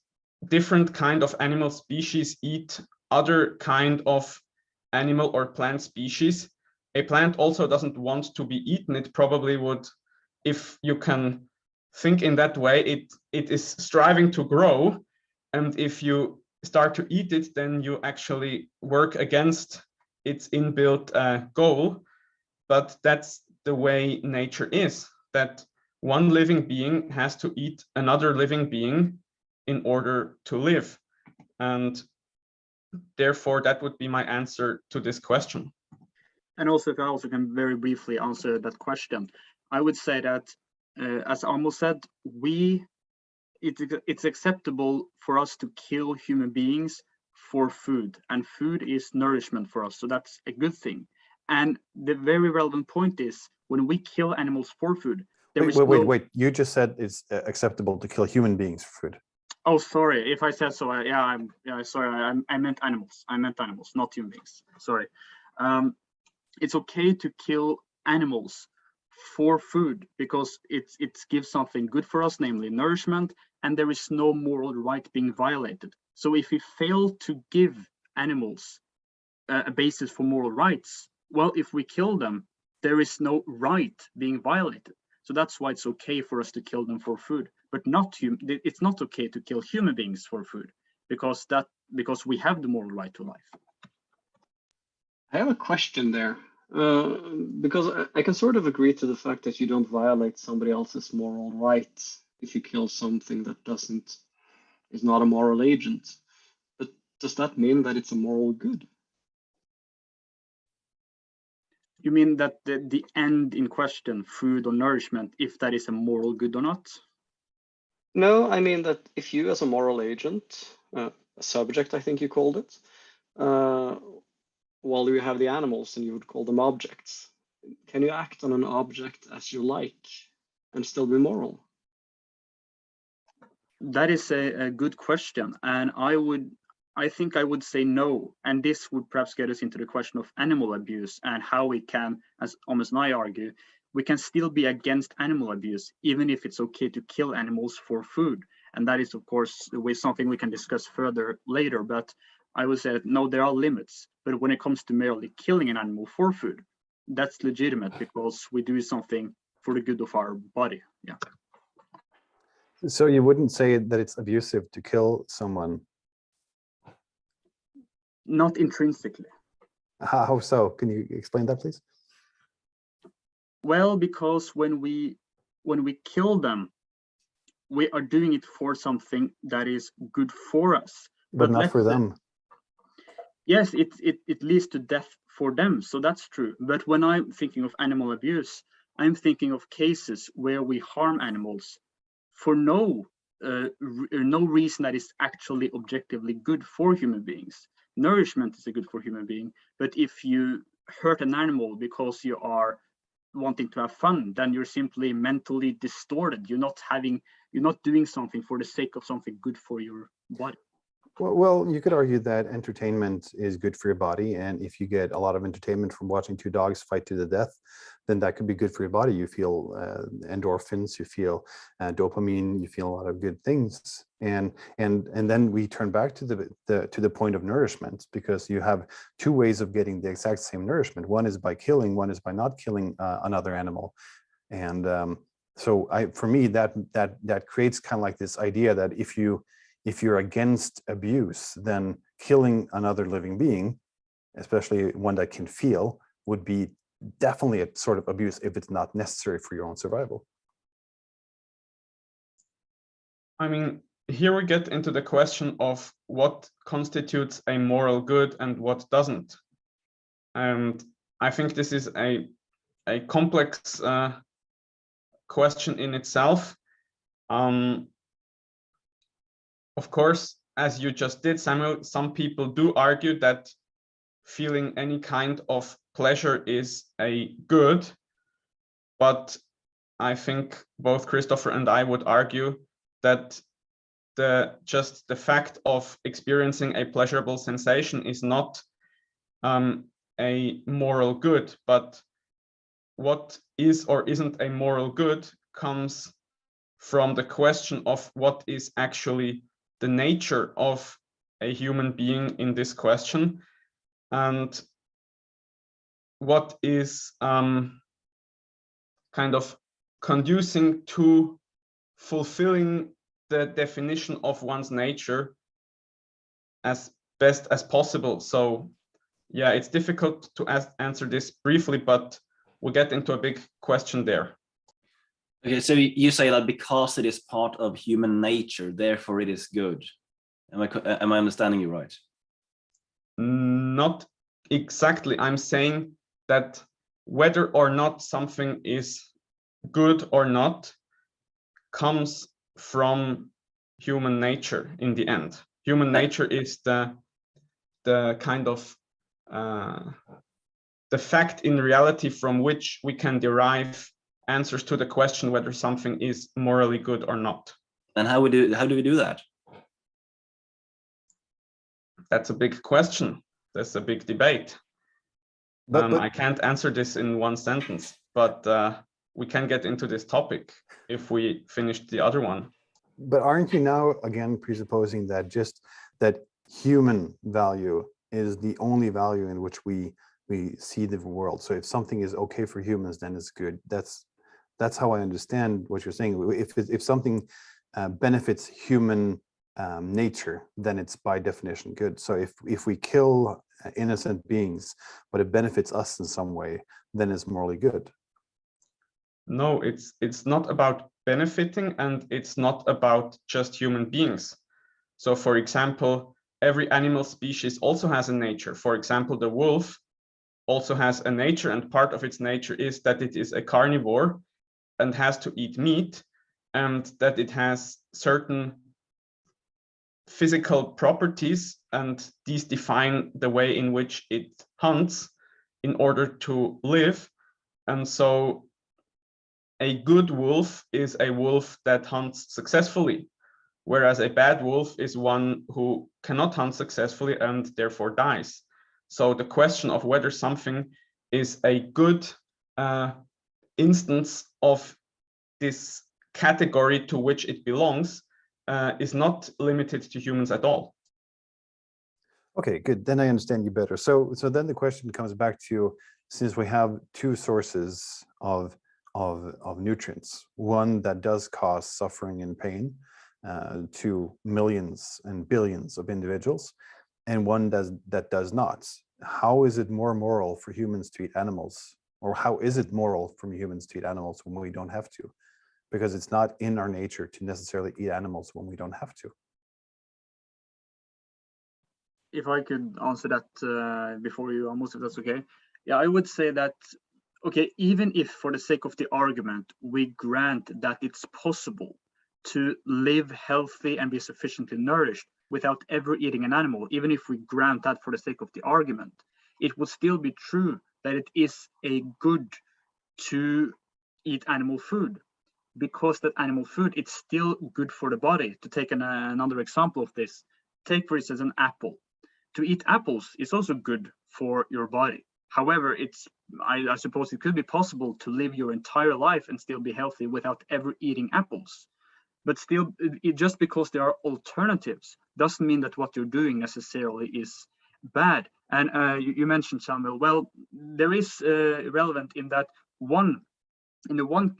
different kind of animal species eat other kind of animal or plant species. A plant also doesn't want to be eaten. It probably would, if you can think in that way, it is striving to grow. And if you start to eat it, then you actually work against its inbuilt goal. But that's the way nature is, that one living being has to eat another living being in order to live. And therefore, that would be my answer to this question. And also, if I also can very briefly answer that question, I would say that, as Amos said, it's acceptable for us to kill human beings for food, and food is nourishment for us, so that's a good thing. And the very relevant point is, when we kill animals for food, wait. You just said it's acceptable to kill human beings for food. Oh, sorry. If I said so, sorry. I meant animals. I meant animals, not human beings. Sorry. It's okay to kill animals for food because it gives something good for us, namely nourishment, and there is no moral right being violated. So if we fail to give animals a basis for moral rights, well, if we kill them, there is no right being violated. So that's why it's okay for us to kill them for food, but it's not okay to kill human beings for food because we have the moral right to life. I have a question there, because I can sort of agree to the fact that you don't violate somebody else's moral rights if you kill something that is not a moral agent. But does that mean that it's a moral good? You mean that the end in question, food or nourishment, if that is a moral good or not? No, I mean that if you as a moral agent, a subject, I think you called it, while you have the animals and you would call them objects, can you act on an object as you like and still be moral? That is a good question, and I think I would say no. And this would perhaps get us into the question of animal abuse and how we can, as Amos and I argue, we can still be against animal abuse, even if it's okay to kill animals for food. And that is, of course, something we can discuss further later. But I would say that no, there are limits. But when it comes to merely killing an animal for food, that's legitimate because we do something for the good of our body. Yeah. So you wouldn't say that it's abusive to kill someone? Not intrinsically. How so? Can you explain that, please? Well, because when we kill them, we are doing it for something that is good for us. But not for them. Yes, it leads to death for them, so that's true. But when I'm thinking of animal abuse, I'm thinking of cases where we harm animals for no reason that is actually objectively good for human beings. Nourishment is good for human being, but if you hurt an animal because you are wanting to have fun, then you're simply mentally distorted. You're not doing something for the sake of something good for your body. Well, you could argue that entertainment is good for your body, and if you get a lot of entertainment from watching two dogs fight to the death, then that could be good for your body. You feel endorphins, you feel dopamine, you feel a lot of good things, and then we turn back to the point of nourishment, because you have two ways of getting the exact same nourishment. One is by killing, one is by not killing another animal, and so for me that creates kind of like this idea that if you're against abuse, then killing another living being, especially one that can feel, would be definitely a sort of abuse if it's not necessary for your own survival. I mean, here we get into the question of what constitutes a moral good and what doesn't. And I think this is a complex question in itself. Of course, as you just did, Samuel, some people do argue that feeling any kind of pleasure is a good, but I think both Christoffer and I would argue that just the fact of experiencing a pleasurable sensation is not a moral good, but what is or isn't a moral good comes from the question of what is actually the nature of a human being in this question, and what is kind of conducing to fulfilling the definition of one's nature as best as possible. So yeah, it's difficult to answer this briefly, but we'll get into a big question there. Okay, so you say that because it is part of human nature, therefore it is good. Am I understanding you right? Not exactly. I'm saying that whether or not something is good or not comes from human nature in the end. Human nature is the kind of the fact in reality from which we can derive answers to the question whether something is morally good or not. And how do we do that? That's a big question. That's a big debate. But I can't answer this in one sentence, but we can get into this topic if we finish the other one. But aren't you now again presupposing that just that human value is the only value in which we see the world? So if something is okay for humans, then it's good. That's how I understand what you're saying. If something benefits human nature, then it's by definition good. So if we kill innocent beings, but it benefits us in some way, then it's morally good. No, it's not about benefiting, and it's not about just human beings. So for example, every animal species also has a nature. For example, the wolf also has a nature, and part of its nature is that it is a carnivore and has to eat meat, and that it has certain physical properties, and these define the way in which it hunts in order to live. And so a good wolf is a wolf that hunts successfully, whereas a bad wolf is one who cannot hunt successfully and therefore dies. So the question of whether something is a good instance of this category to which it belongs is not limited to humans at all. Okay, good. Then I understand you better. So then the question comes back to, since we have two sources of nutrients, one that does cause suffering and pain to millions and billions of individuals, and one that does not. How is it more moral for humans to eat animals? Or how is it moral for humans to eat animals when we don't have to? Because it's not in our nature to necessarily eat animals when we don't have to. If I could answer that before you, almost, if that's okay. Yeah, I would say that, okay, even if for the sake of the argument, we grant that it's possible to live healthy and be sufficiently nourished without ever eating an animal, even if we grant that for the sake of the argument, it would still be true that it is a good to eat animal food, because that animal food, it's still good for the body. To take another example of this, take for instance an apple. To eat apples is also good for your body. However, I suppose it could be possible to live your entire life and still be healthy without ever eating apples. But still, just because there are alternatives doesn't mean that what you're doing necessarily is bad. And you mentioned, Samuel, well, there is relevant in that in the one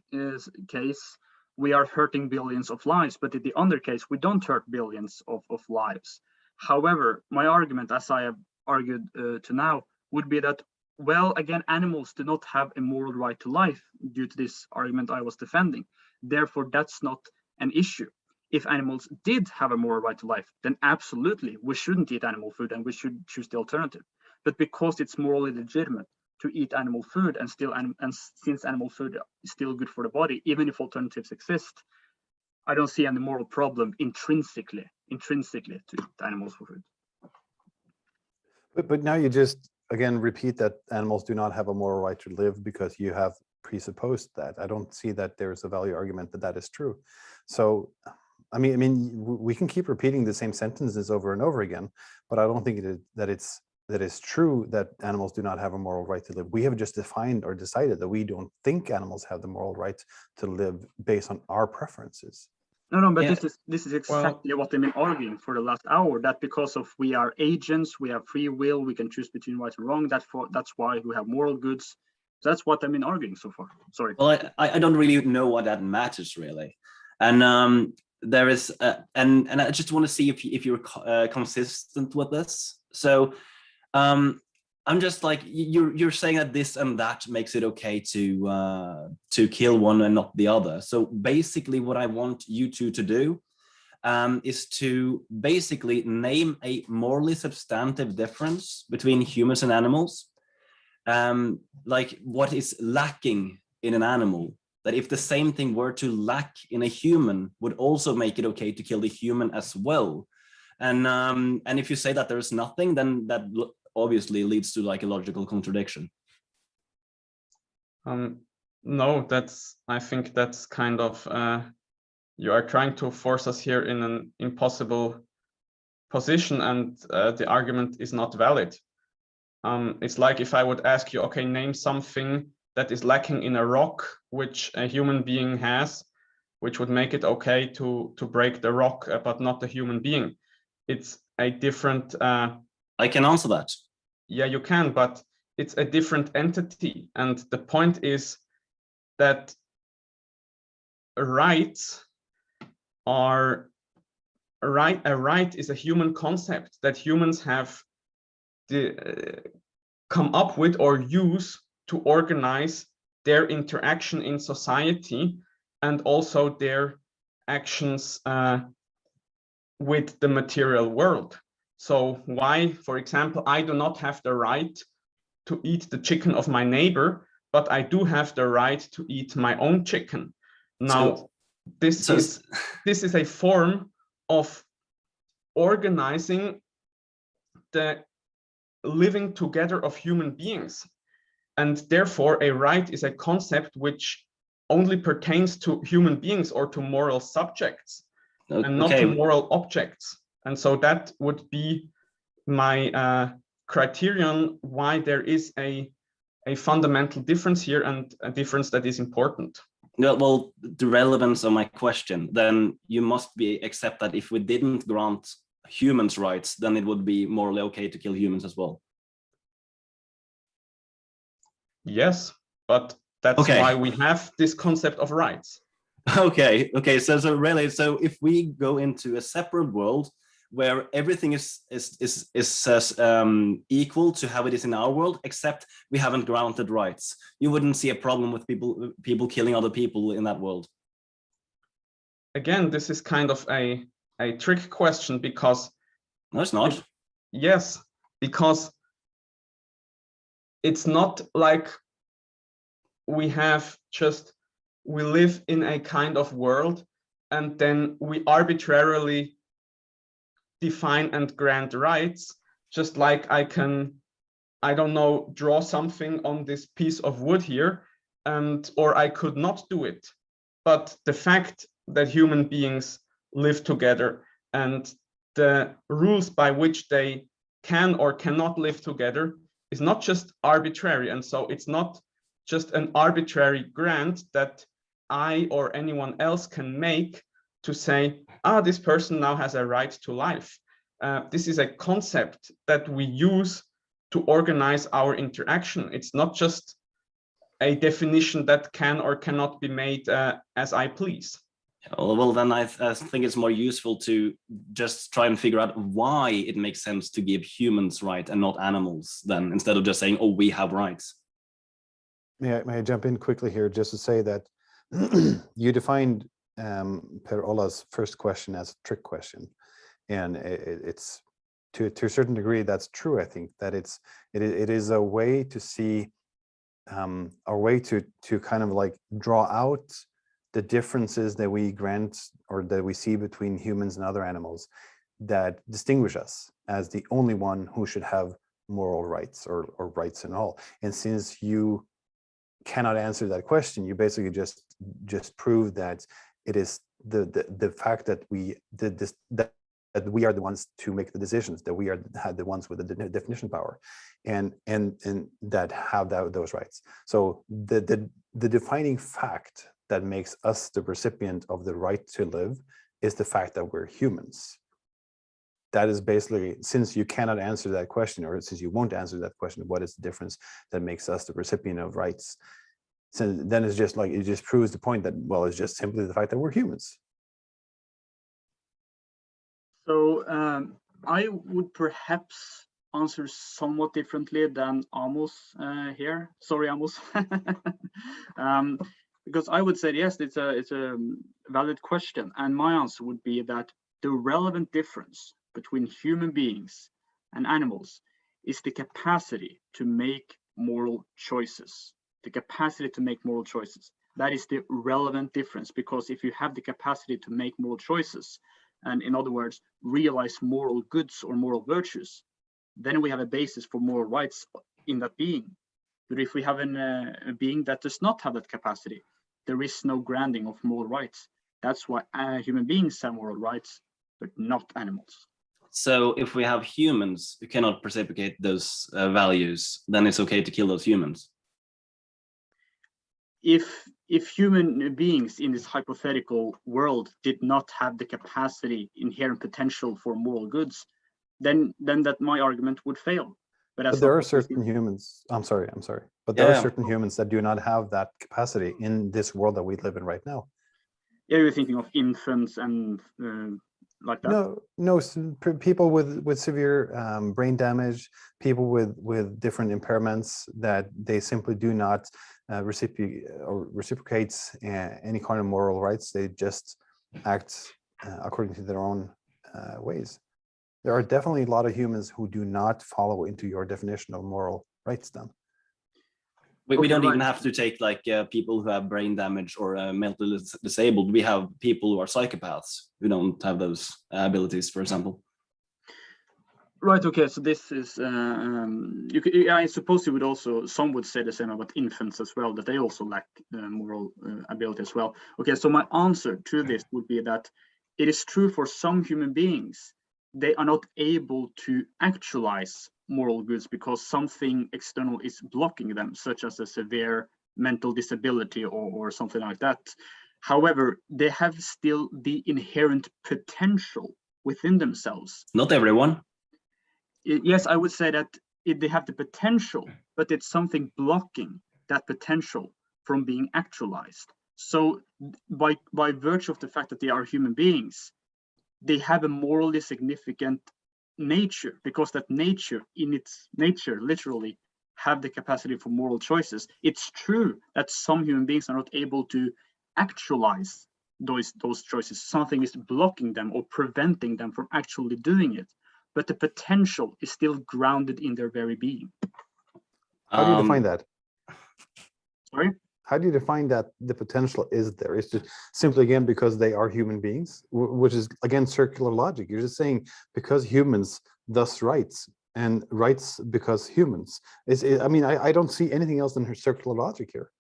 case, we are hurting billions of lives, but in the other case, we don't hurt billions of lives. However, my argument, as I have argued to now, would be that, well, again, animals do not have a moral right to life due to this argument I was defending. Therefore, that's not an issue. If animals did have a moral right to life, then absolutely, we shouldn't eat animal food and we should choose the alternative. But because it's morally legitimate to eat animal food and since animal food is still good for the body, even if alternatives exist, I don't see any moral problem intrinsically to eat animals for food. But now you just again repeat that animals do not have a moral right to live because you have presupposed that. I don't see that there's a value argument that is true. So I mean we can keep repeating the same sentences over and over again, but I don't think that it's true that animals do not have a moral right to live. We have just defined or decided that we don't think animals have the moral right to live based on our preferences. No, but yeah. This is exactly what I've been arguing for the last hour, that because of we are agents, we have free will, we can choose between right and wrong. That's why we have moral goods. That's what I've been arguing so far. Sorry. Well, I don't really know what that matters really. And there is, and I just want to see if you're consistent with this. So I'm just like, you're saying that this and that makes it okay to kill one and not the other. So basically what I want you two to do is to basically name a morally substantive difference between humans and animals. like what is lacking in an animal, that if the same thing were to lack in a human, would also make it okay to kill the human as well. And if you say that there's nothing, then that obviously leads to like a logical contradiction. No, I think that's kind of, you are trying to force us here in an impossible position, and the argument is not valid. It's like if I would ask you, okay, name something that is lacking in a rock, which a human being has, which would make it okay to break the rock, but not the human being. It's a different... I can answer that. Yeah, you can, but it's a different entity. And the point is that rights are... A right is a human concept that humans have come up with or use to organize their interaction in society, and also their actions with the material world. So why, for example, I do not have the right to eat the chicken of my neighbor, but I do have the right to eat my own chicken. Now, this is a form of organizing the living together of human beings. And therefore, a right is a concept which only pertains to human beings or to moral subjects, and not to moral objects. And so that would be my criterion why there is a fundamental difference here, and a difference that is important. Yeah, well, the relevance of my question, then you must accept that if we didn't grant humans rights, then it would be morally okay to kill humans as well. Yes, but that's why we have this concept of rights. Okay. So really, so if we go into a separate world where everything is equal to how it is in our world, except we haven't granted rights, you wouldn't see a problem with people killing other people in that world. Again, this is kind of a trick question, because... No, it's not. Yes, because it's not like we live in a kind of world and then we arbitrarily define and grant rights, just like I can, I don't know, draw something on this piece of wood here, or I could not do it. But the fact that human beings live together and the rules by which they can or cannot live together is not just arbitrary. And so it's not just an arbitrary grant that I or anyone else can make to say, this person now has a right to life. This is a concept that we use to organize our interaction. It's not just a definition that can or cannot be made as I please. Well, then I think it's more useful to just try and figure out why it makes sense to give humans rights and not animals, then, instead of just saying, oh, we have rights. May I jump in quickly here just to say that you defined Per Olla's first question as a trick question, and it's to a certain degree that's true. I think that it is a way to see a way to kind of like draw out the differences that we grant or that we see between humans and other animals that distinguish us as the only one who should have moral rights or rights in all. And since you cannot answer that question, you basically just prove that it is the fact that we did this, that we are the ones to make the decisions, that we are the ones with the definition power, and that have those rights. So the defining fact that makes us the recipient of the right to live is the fact that we're humans. That is basically, since you cannot answer that question, or since you won't answer that question, what is the difference that makes us the recipient of rights? So then it's just like, it just proves the point that, well, it's just simply the fact that we're humans. So I would perhaps answer somewhat differently than Amos here. Sorry, Amos. Because I would say, yes, it's a valid question. And my answer would be that the relevant difference between human beings and animals is the capacity to make moral choices. The capacity to make moral choices. That is the relevant difference, because if you have the capacity to make moral choices, and in other words, realize moral goods or moral virtues, then we have a basis for moral rights in that being. But if we have a being that does not have that capacity, there is no granting of moral rights. That's why human beings have moral rights, but not animals. So if we have humans who cannot reciprocate those values, then it's okay to kill those humans. If human beings in this hypothetical world did not have the capacity, inherent potential for moral goods, then that my argument would fail. But there are certain humans, I'm sorry, but there are certain humans that do not have that capacity in this world that we live in right now. Yeah, you're thinking of infants and like that? No, people with severe brain damage, people with different impairments that they simply do not reciprocate any kind of moral rights. They just act according to their own ways. There are definitely a lot of humans who do not follow into your definition of moral rights then. We don't even have to take like people who have brain damage or mentally disabled. We have people who are psychopaths who don't have those abilities, for example. Right. Okay. So this is I suppose you would also, some would say the same about infants as well, that they also lack moral ability as well. Okay. So my answer to this would be that it is true for some human beings, they are not able to actualize moral goods because something external is blocking them, such as a severe mental disability or something like that. However, they have still the inherent potential within themselves. Not everyone. Yes, I would say that they have the potential, but it's something blocking that potential from being actualized. So by virtue of the fact that they are human beings, they have a morally significant nature, because that nature in its nature literally have the capacity for moral choices. It's true that some human beings are not able to actualize those choices. Something is blocking them or preventing them from actually doing it, but the potential is still grounded in their very being. How do you define that? Sorry? How do you define that the potential is there? It's just simply, again, because they are human beings, which is, again, circular logic. You're just saying because humans, thus rights, and rights because humans. I mean, I don't see anything else than her circular logic here.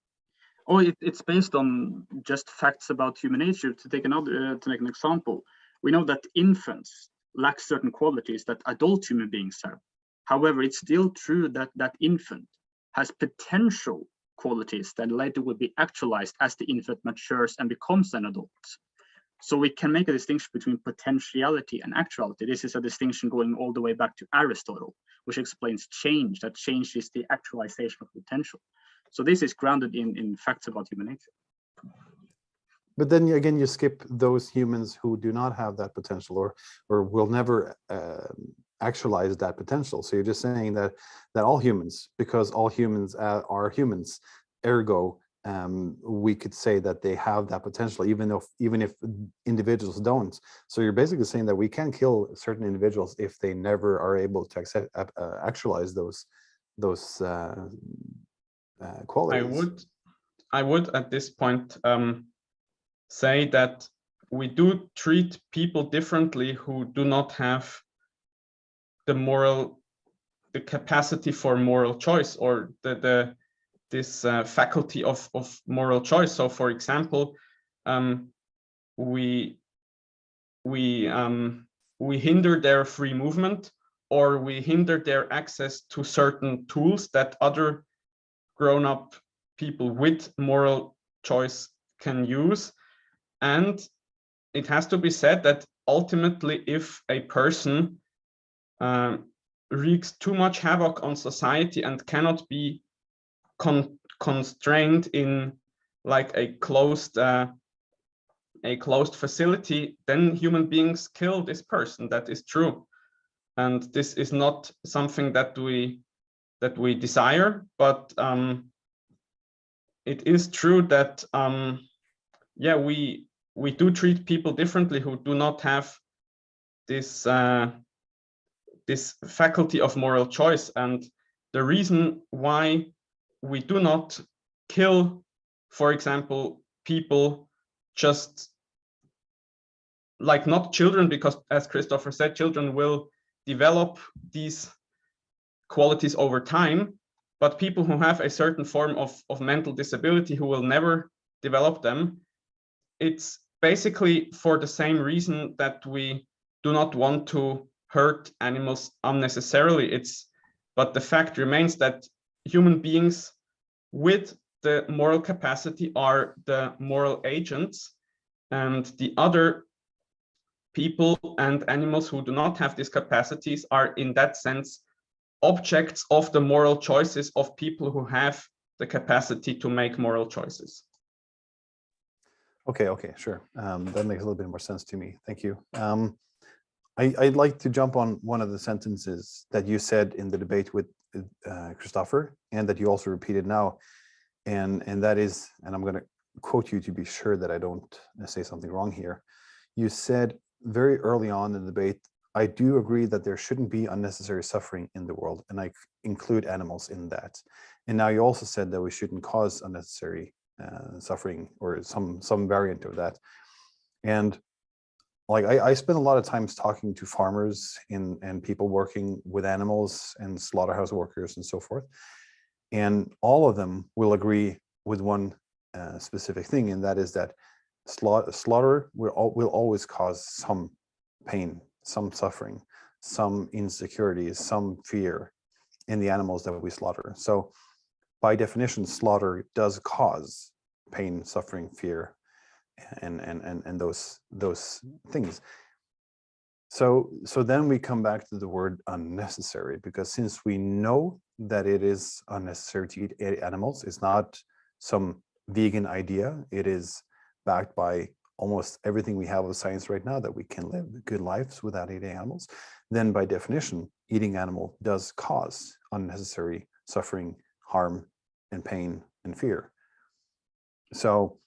Oh, it's based on just facts about human nature. To take an example, we know that infants lack certain qualities that adult human beings have. However, it's still true that that infant has potential qualities that later will be actualized as the infant matures and becomes an adult. So we can make a distinction between potentiality and actuality. This is a distinction going all the way back to Aristotle, which explains change, that change is the actualization of potential. So this is grounded in facts about human nature. But then again, you skip those humans who do not have that potential or will never actualize that potential. So you're just saying that all humans, because all humans are humans, ergo we could say that they have that potential, even if individuals don't. So you're basically saying that we can kill certain individuals if they never are able to actualize those qualities. I would at this point say that we do treat people differently who do not have the capacity for moral choice, or this faculty of moral choice. So, for example, we hinder their free movement, or we hinder their access to certain tools that other grown-up people with moral choice can use. And it has to be said that ultimately, if a person wreaks too much havoc on society and cannot be constrained in like a closed facility, then human beings kill this person. That is true, and this is not something that we desire, but it is true that yeah, we do treat people differently who do not have this this faculty of moral choice. And the reason why we do not kill, for example, people just like not children, because as Christoffer said, children will develop these qualities over time, but people who have a certain form of mental disability who will never develop them, it's basically for the same reason that we do not want to hurt animals unnecessarily. But the fact remains that human beings with the moral capacity are the moral agents, and the other people and animals who do not have these capacities are in that sense objects of the moral choices of people who have the capacity to make moral choices. Okay, sure. That makes a little bit more sense to me. Thank you. I'd like to jump on one of the sentences that you said in the debate with Christoffer, and that you also repeated now, and that is, and I'm going to quote you to be sure that I don't say something wrong here. You said very early on in the debate, I do agree that there shouldn't be unnecessary suffering in the world, and I include animals in that. And now you also said that we shouldn't cause unnecessary suffering, or some variant of that. And like I spend a lot of times talking to farmers and people working with animals and slaughterhouse workers and so forth, and all of them will agree with one specific thing, and that is that slaughter will always cause some pain, some suffering, some insecurities, some fear in the animals that we slaughter. So by definition, slaughter does cause pain, suffering, fear, and those things. So then we come back to the word unnecessary, because since we know that it is unnecessary to eat animals, it's not some vegan idea. It is backed by almost everything we have of science right now, that we can live good lives without eating animals. Then by definition, eating animal does cause unnecessary suffering, harm, and pain and fear. So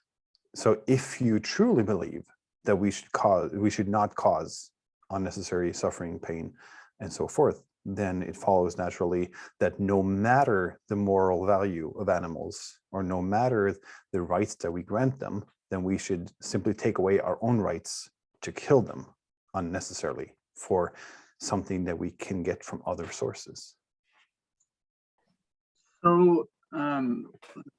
if you truly believe that we should not cause unnecessary suffering, pain, and so forth, then it follows naturally that no matter the moral value of animals, or no matter the rights that we grant them, then we should simply take away our own rights to kill them unnecessarily for something that we can get from other sources. So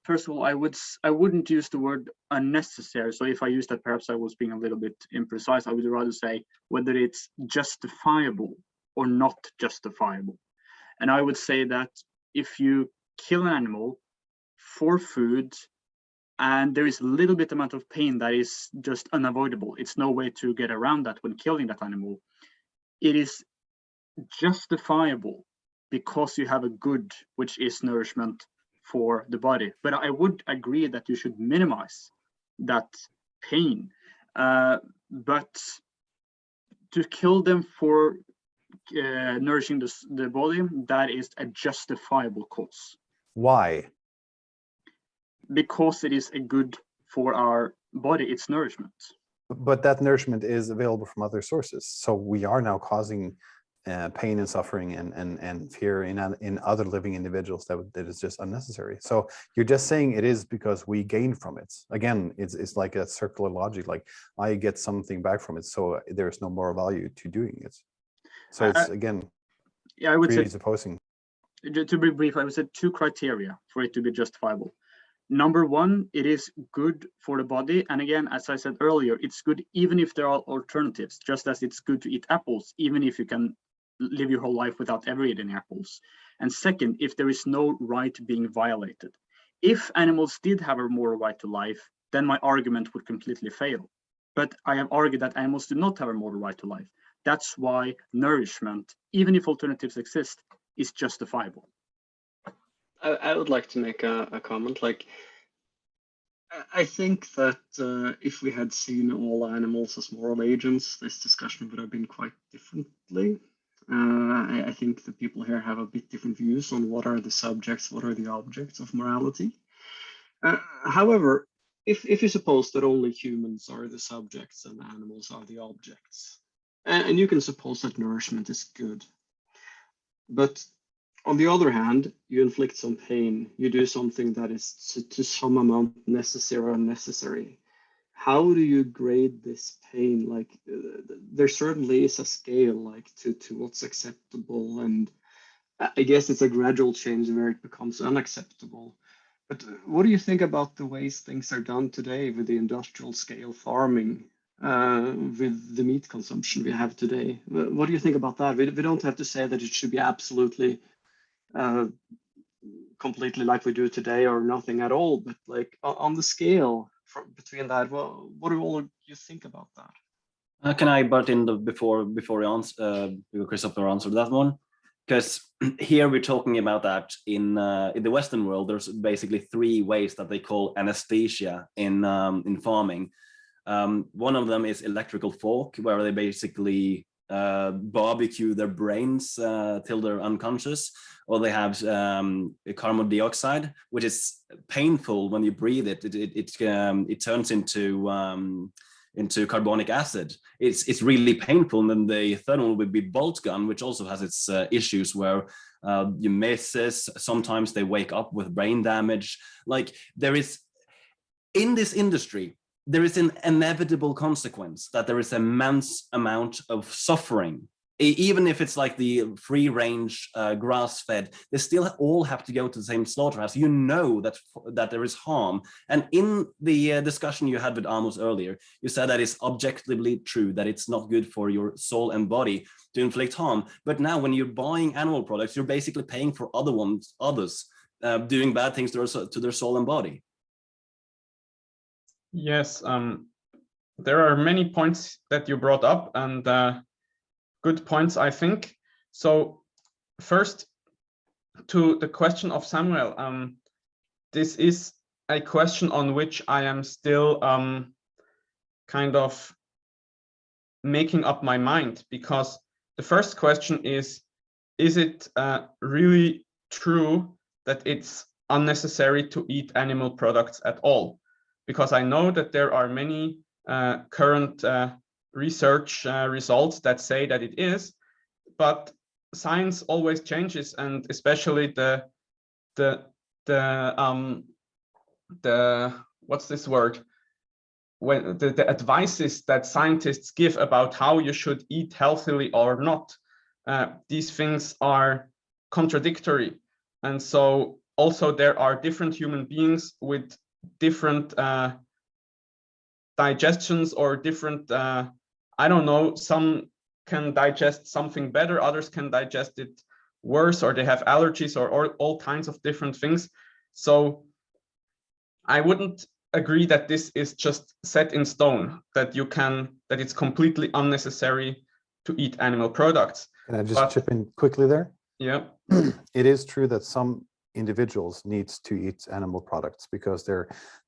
first of all, I wouldn't use the word unnecessary. So if I use that, perhaps I was being a little bit imprecise. I would rather say whether it's justifiable or not justifiable. And I would say that if you kill an animal for food, and there is a little bit amount of pain that is just unavoidable, it's no way to get around that when killing that animal, it is justifiable because you have a good, which is nourishment for the body. But I would agree that you should minimize that pain. But to kill them for nourishing the body, that is a justifiable cause. Why? Because it is a good for our body, it's nourishment. But that nourishment is available from other sources. So we are now causing pain and suffering and fear in other living individuals that is just unnecessary. So you're just saying it is because we gain from it. Again, it's like a circular logic, like I get something back from it, so there's no moral value to doing it. So it's again, yeah, I would say, supposing. To be brief, I would say 2 criteria for it to be justifiable. Number 1, it is good for the body. And again, as I said earlier, it's good even if there are alternatives, just as it's good to eat apples, even if you can live your whole life without ever eating apples. And second, if there is no right being violated. If animals did have a moral right to life, then my argument would completely fail. But I have argued that animals do not have a moral right to life. That's why nourishment, even if alternatives exist, is justifiable. I would like to make a comment. Like, I think that if we had seen all animals as moral agents, this discussion would have been quite differently. I think the people here have a bit different views on what are the subjects, what are the objects of morality. However, if you suppose that only humans are the subjects and animals are the objects, and you can suppose that nourishment is good, but On the other hand, you inflict some pain. You do something that is to some amount necessary or unnecessary. How do you grade this pain? Like, there certainly is a scale, like to what's acceptable, and I guess it's a gradual change where it becomes unacceptable. But what do you think about the ways things are done today with the industrial scale farming, with the meat consumption we have today? What do you think about that? We don't have to say that it should be absolutely completely like we do today or nothing at all, but like on the scale between that, well, what do all of you think about that? Can I butt in before Christopher answered that one? Because here we're talking about that in the Western world, there's basically 3 ways that they call anesthesia in farming. One of them is electrical fork, where they basically barbecue their brains till they're unconscious, or they have carbon dioxide, which is painful when you breathe it. It turns into carbonic acid. It's really painful. And then the third one would be bolt gun, which also has its issues where you miss this. Sometimes they wake up with brain damage. Like, there is, in this industry, there is an inevitable consequence that there is an immense amount of suffering. Even if it's like the free range grass-fed, they still all have to go to the same slaughterhouse. You know that there is harm. And in the discussion you had with Amos earlier, you said that it's objectively true, that it's not good for your soul and body to inflict harm. But now when you're buying animal products, you're basically paying for others doing bad things to their soul and body. Yes, there are many points that you brought up, and good points, I think. So first, to the question of Samuel, this is a question on which I am still kind of making up my mind, because the first question is it really true that it's unnecessary to eat animal products at all? Because I know that there are many current research results that say that it is, but science always changes, and especially the what's this word, when the advices that scientists give about how you should eat healthily or not, these things are contradictory. And so also there are different human beings with different digestions, or different I don't know, some can digest something better, others can digest it worse, or they have allergies, or all kinds of different things. So I wouldn't agree that this is just set in stone, that it's completely unnecessary to eat animal products. Can I just chip in quickly there? Yeah. It is true that some individuals needs to eat animal products because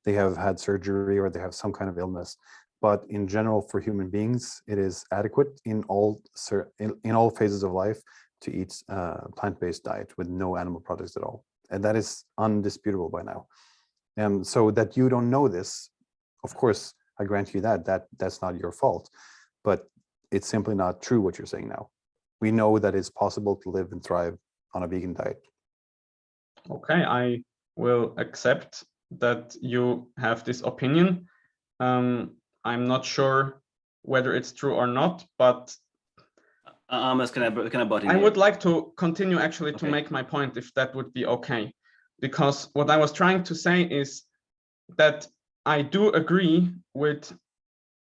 they have had surgery or they have some kind of illness. But in general, for human beings, it is adequate in all phases of life to eat a plant-based diet with no animal products at all. And that is undisputable by now. So that you don't know this, of course, I grant you that's not your fault, but it's simply not true what you're saying now. We know that it's possible to live and thrive on a vegan diet. Okay, I will accept that you have this opinion. I'm not sure whether it's true or not, but Can I butt in? I would like to continue actually to Okay. make my point, if that would be okay. Because what I was trying to say is that I do agree with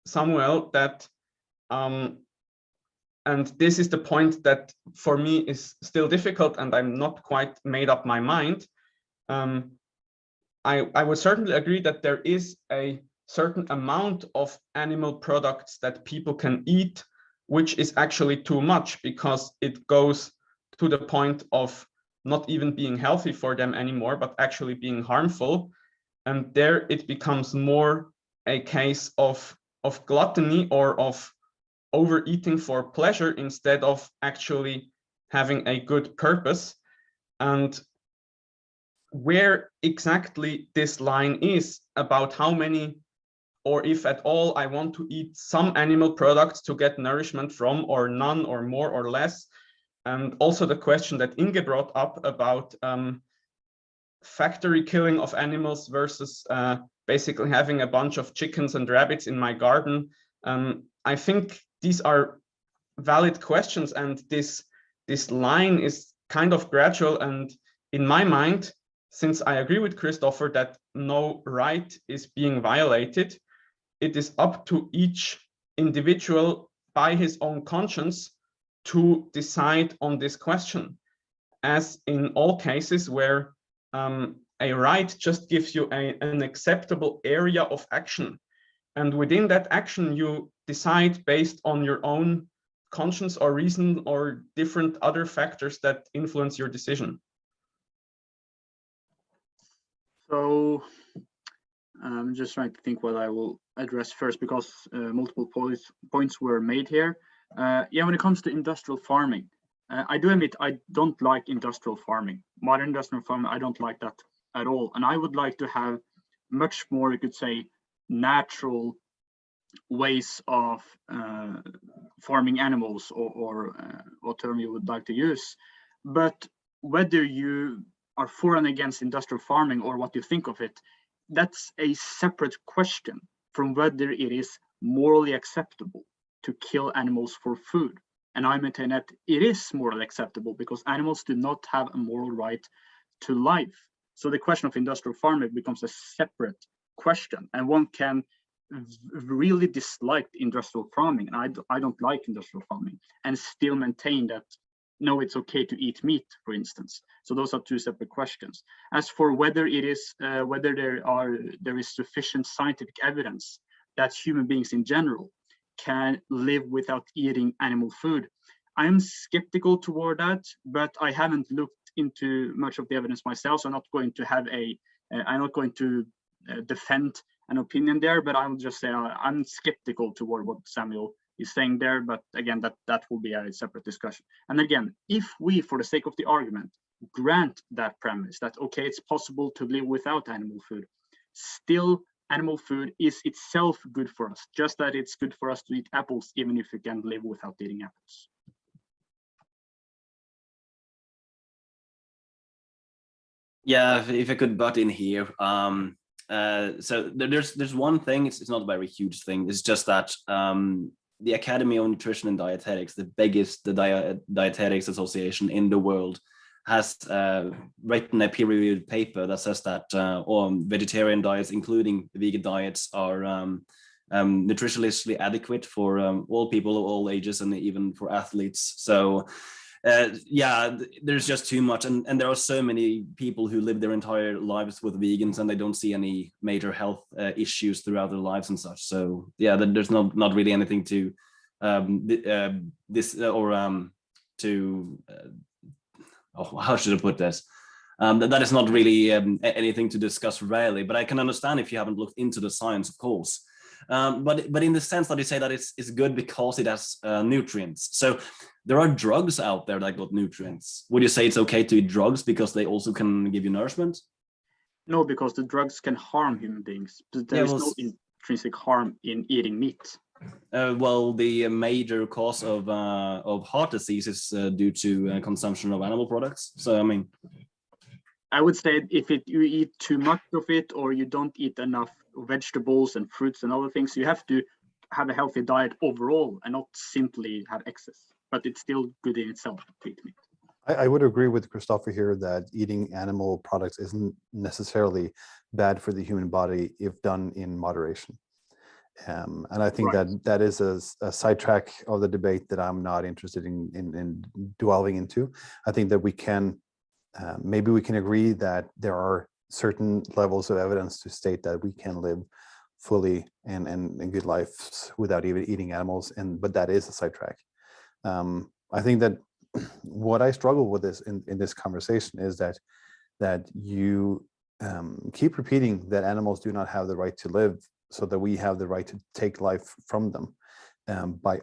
Samuel that, and this is the point that for me is still difficult, and I'm not quite made up my mind. I would certainly agree that there is a certain amount of animal products that people can eat, which is actually too much, because it goes to the point of not even being healthy for them anymore, but actually being harmful. And there it becomes more a case of gluttony, or of overeating for pleasure, instead of actually having a good purpose. And where exactly this line is about how many, or if at all, I want to eat some animal products to get nourishment from, or none, or more or less, and also the question that Inge brought up about factory killing of animals versus basically having a bunch of chickens and rabbits in my garden. I think these are valid questions, and this line is kind of gradual. And in my mind, since I agree with Christoffer that no right is being violated, it is up to each individual by his own conscience to decide on this question, as in all cases where a right just gives you an acceptable area of action. And within that action, you decide based on your own conscience or reason or different other factors that influence your decision. So I'm just trying to think what I will address first, because multiple points were made here. Yeah, when it comes to industrial farming, I do admit I don't like industrial farming. Modern industrial farming, I don't like that at all. And I would like to have much more, you could say, natural ways of farming animals, or what term you would like to use. But whether you are for and against industrial farming or what you think of it, that's a separate question from whether it is morally acceptable to kill animals for food. And I maintain that it is morally acceptable, because animals do not have a moral right to life. So the question of industrial farming becomes a separate question, and one can really dislike industrial farming, and I don't like industrial farming, and still maintain that no, it's okay to eat meat, for instance. So those are two separate questions. As for whether it is whether there is sufficient scientific evidence that human beings in general can live without eating animal food, I'm skeptical toward that, but I haven't looked into much of the evidence myself, so I'm not going to have I'm not going to defend an opinion there, but I will just say I'm skeptical toward what Samuel is saying there. But again, that will be a separate discussion. And again, if we, for the sake of the argument, grant that premise that okay, it's possible to live without animal food, still animal food is itself good for us, just that it's good for us to eat apples, even if we can live without eating apples. Yeah, if I could butt in here. So there's one thing, it's not a very huge thing. It's just that the Academy of Nutrition and Dietetics, the biggest dietetics association in the world, has written a peer-reviewed paper that says that vegetarian diets, including vegan diets, are nutritionally adequate for all people of all ages and even for athletes. So yeah, there's just too much, and there are so many people who live their entire lives with vegans and they don't see any major health issues throughout their lives and such. So yeah, there's not really anything to how should I put this? That is not really anything to discuss really, but I can understand if you haven't looked into the science, of course. But in the sense that you say that it's good because it has nutrients. So there are drugs out there that got nutrients. Would you say it's okay to eat drugs because they also can give you nourishment? No, because the drugs can harm human beings. But there is no intrinsic harm in eating meat. Well, the major cause of heart disease is due to consumption of animal products. So I mean, I would say if you eat too much of it, or you don't eat enough vegetables and fruits and other things, you have to have a healthy diet overall and not simply have excess. But it's still good in itself to eat meat. I would agree with Christoffer here that eating animal products isn't necessarily bad for the human body if done in moderation. And I think that is a sidetrack of the debate that I'm not interested in delving into. I think that we can maybe we can agree that there are certain levels of evidence to state that we can live fully and good lives without even eating animals, but that is a sidetrack. I think that what I struggle with in this conversation is that you keep repeating that animals do not have the right to live, so that we have the right to take life from them by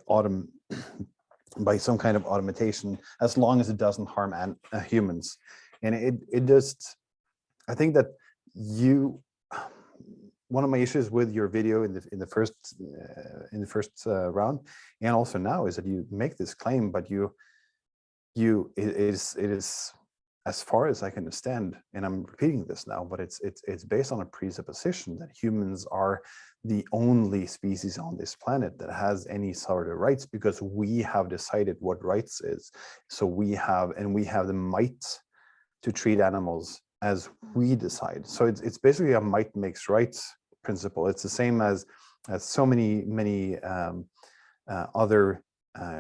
some kind of automation, as long as it doesn't harm humans. And it just, I think that one of my issues with your video in the first round, and also now, is that you make this claim, but you it is, as far as I can understand, and I'm repeating this now, but it's based on a presupposition that humans are the only species on this planet that has any sort of rights, because we have decided what rights is. So we have the might to treat animals as we decide. So it's basically a might makes rights principle. It's the same as so many other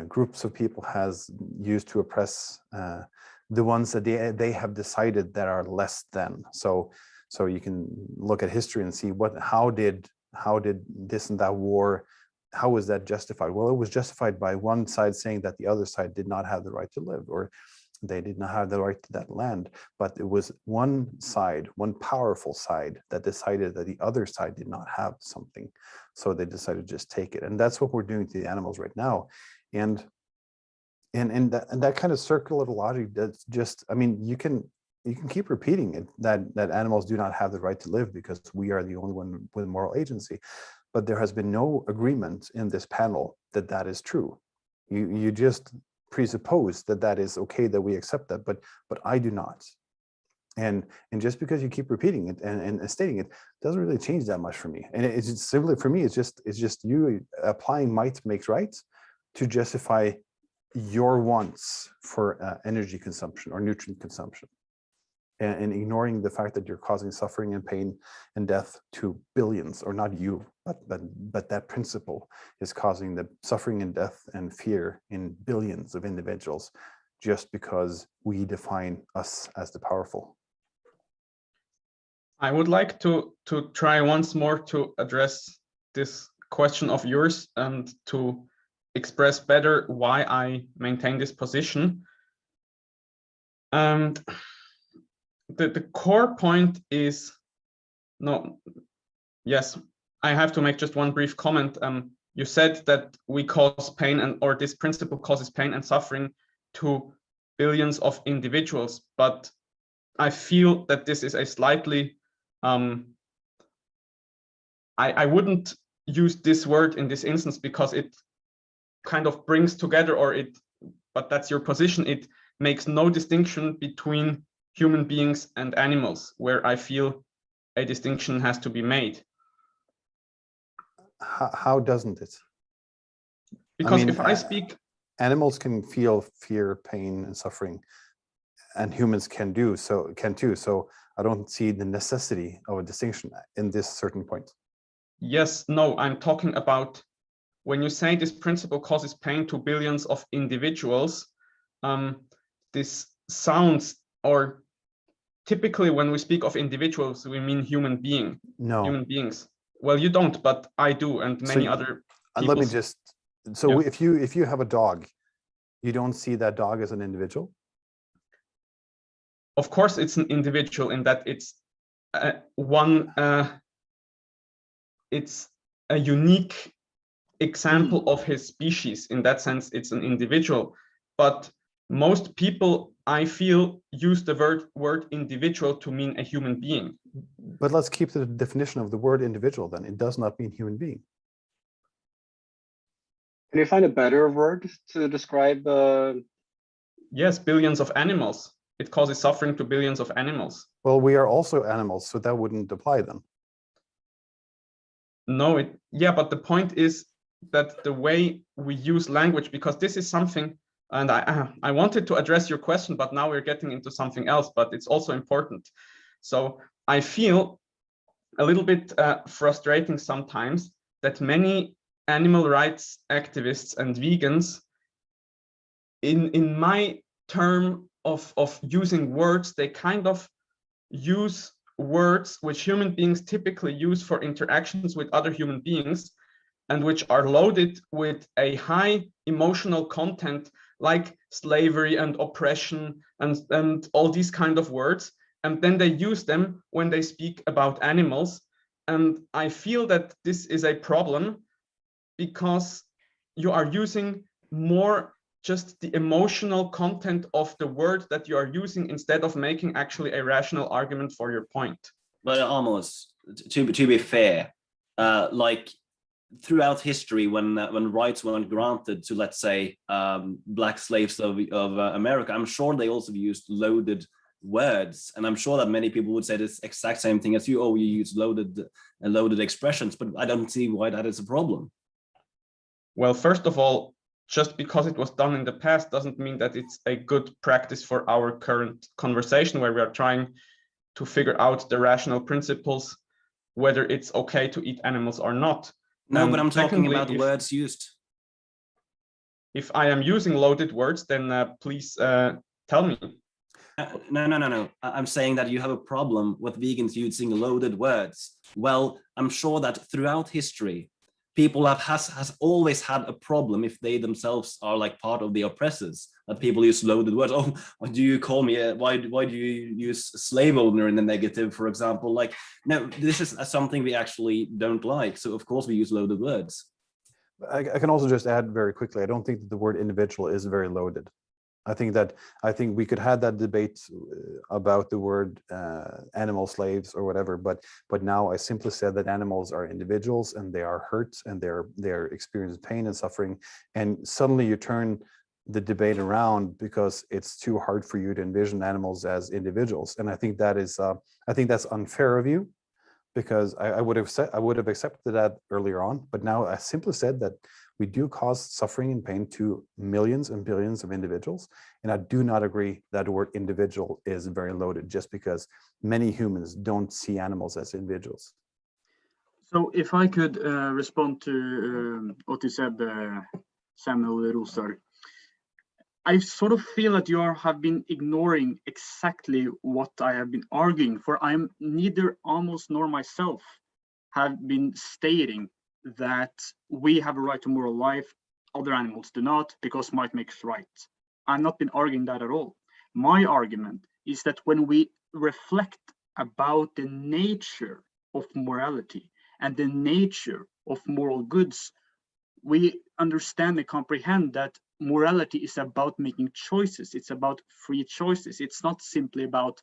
groups of people has used to oppress the ones that they have decided that are less than. So you can look at history and see how did this and that war, how was that justified? Well, it was justified by one side saying that the other side did not have the right to live, or they did not have the right to that land. But it was one side, one powerful side, that decided that the other side did not have something. So they decided to just take it. And that's what we're doing to the animals right now. And that kind of circular logic, that's just, I mean, you can keep repeating it, that animals do not have the right to live because we are the only one with moral agency. But there has been no agreement in this panel that that is true. You just presuppose that is okay, that we accept that, but I do not. And just because you keep repeating it and stating it doesn't really change that much for me. And it's just simply, for me, it's just you applying might makes right to justify your wants for energy consumption or nutrient consumption, and ignoring the fact that you're causing suffering and pain and death to billions, or not you, but that principle is causing the suffering and death and fear in billions of individuals, just because we define us as the powerful. I would like to try once more to address this question of yours and to express better why I maintain this position. And the core point is, yes, I have to make just one brief comment. You said that we cause pain, or this principle causes pain and suffering to billions of individuals, but I feel that this is a slightly, I wouldn't use this word in this instance because it kind of brings together, but that's your position, it makes no distinction between human beings and animals, where I feel a distinction has to be made. How doesn't it? Because I mean, if I speak, animals can feel fear, pain, and suffering, and humans can too. So I don't see the necessity of a distinction in this certain point. Yes, no, I'm talking about when you say this principle causes pain to billions of individuals, this sounds, or typically when we speak of individuals, we mean human beings. Well, you don't, but I do, and many other people. Let me just, so yeah. If you have a dog, you don't see that dog as an individual? Of course, it's an individual in that it's it's a unique example of his species. In that sense, it's an individual. But most people, I feel, use the word individual to mean a human being. But let's keep the definition of the word individual then. It does not mean human being. Can you find a better word to describe? Yes, billions of animals. It causes suffering to billions of animals. Well, we are also animals, so that wouldn't apply then. No, but the point is that the way we use language, because this is something, and I wanted to address your question, but now we're getting into something else, but it's also important. So I feel a little bit frustrating sometimes that many animal rights activists and vegans, in my term of using words, they kind of use words which human beings typically use for interactions with other human beings, and which are loaded with a high emotional content like slavery and oppression and all these kind of words, and then they use them when they speak about animals. And I feel that this is a problem because you are using more just the emotional content of the word that you are using instead of making actually a rational argument for your point. But almost, to be fair, like throughout history, when rights weren't granted to, let's say, black slaves of America, I'm sure they also used loaded words, and I'm sure that many people would say this exact same thing as you. Oh, you use loaded expressions, but I don't see why that is a problem. Well, first of all, just because it was done in the past doesn't mean that it's a good practice for our current conversation, where we are trying to figure out the rational principles, whether it's okay to eat animals or not. No, but I'm talking secondly, about the words used. If I am using loaded words, then please tell me. No. I'm saying that you have a problem with vegans using loaded words. Well, I'm sure that throughout history, people has always had a problem if they themselves are like part of the oppressors, that people use loaded words. Oh, why do you call me why do you use slave owner in the negative, for example? Like, no, this is something we actually don't like, so of course we use loaded words. I can also just add very quickly, I don't think that the word individual is very loaded. I think we could have that debate about the word animal slaves or whatever, but now I simply said that animals are individuals and they are hurt and they're experiencing pain and suffering, and suddenly you turn the debate around because it's too hard for you to envision animals as individuals, and I think that's unfair of you, because I would have accepted that earlier on, but now I simply said that we do cause suffering and pain to millions and billions of individuals. And I do not agree that the word individual is very loaded, just because many humans don't see animals as individuals. So if I could respond to what you said, Samuel Rostøl, I sort of feel that you have been ignoring exactly what I have been arguing for. I'm neither Amos nor myself have been stating that we have a right to moral life, other animals do not, because might makes right. I've not been arguing that at all. My argument is that when we reflect about the nature of morality and the nature of moral goods, we understand and comprehend that morality is about making choices. It's about free choices. It's not simply about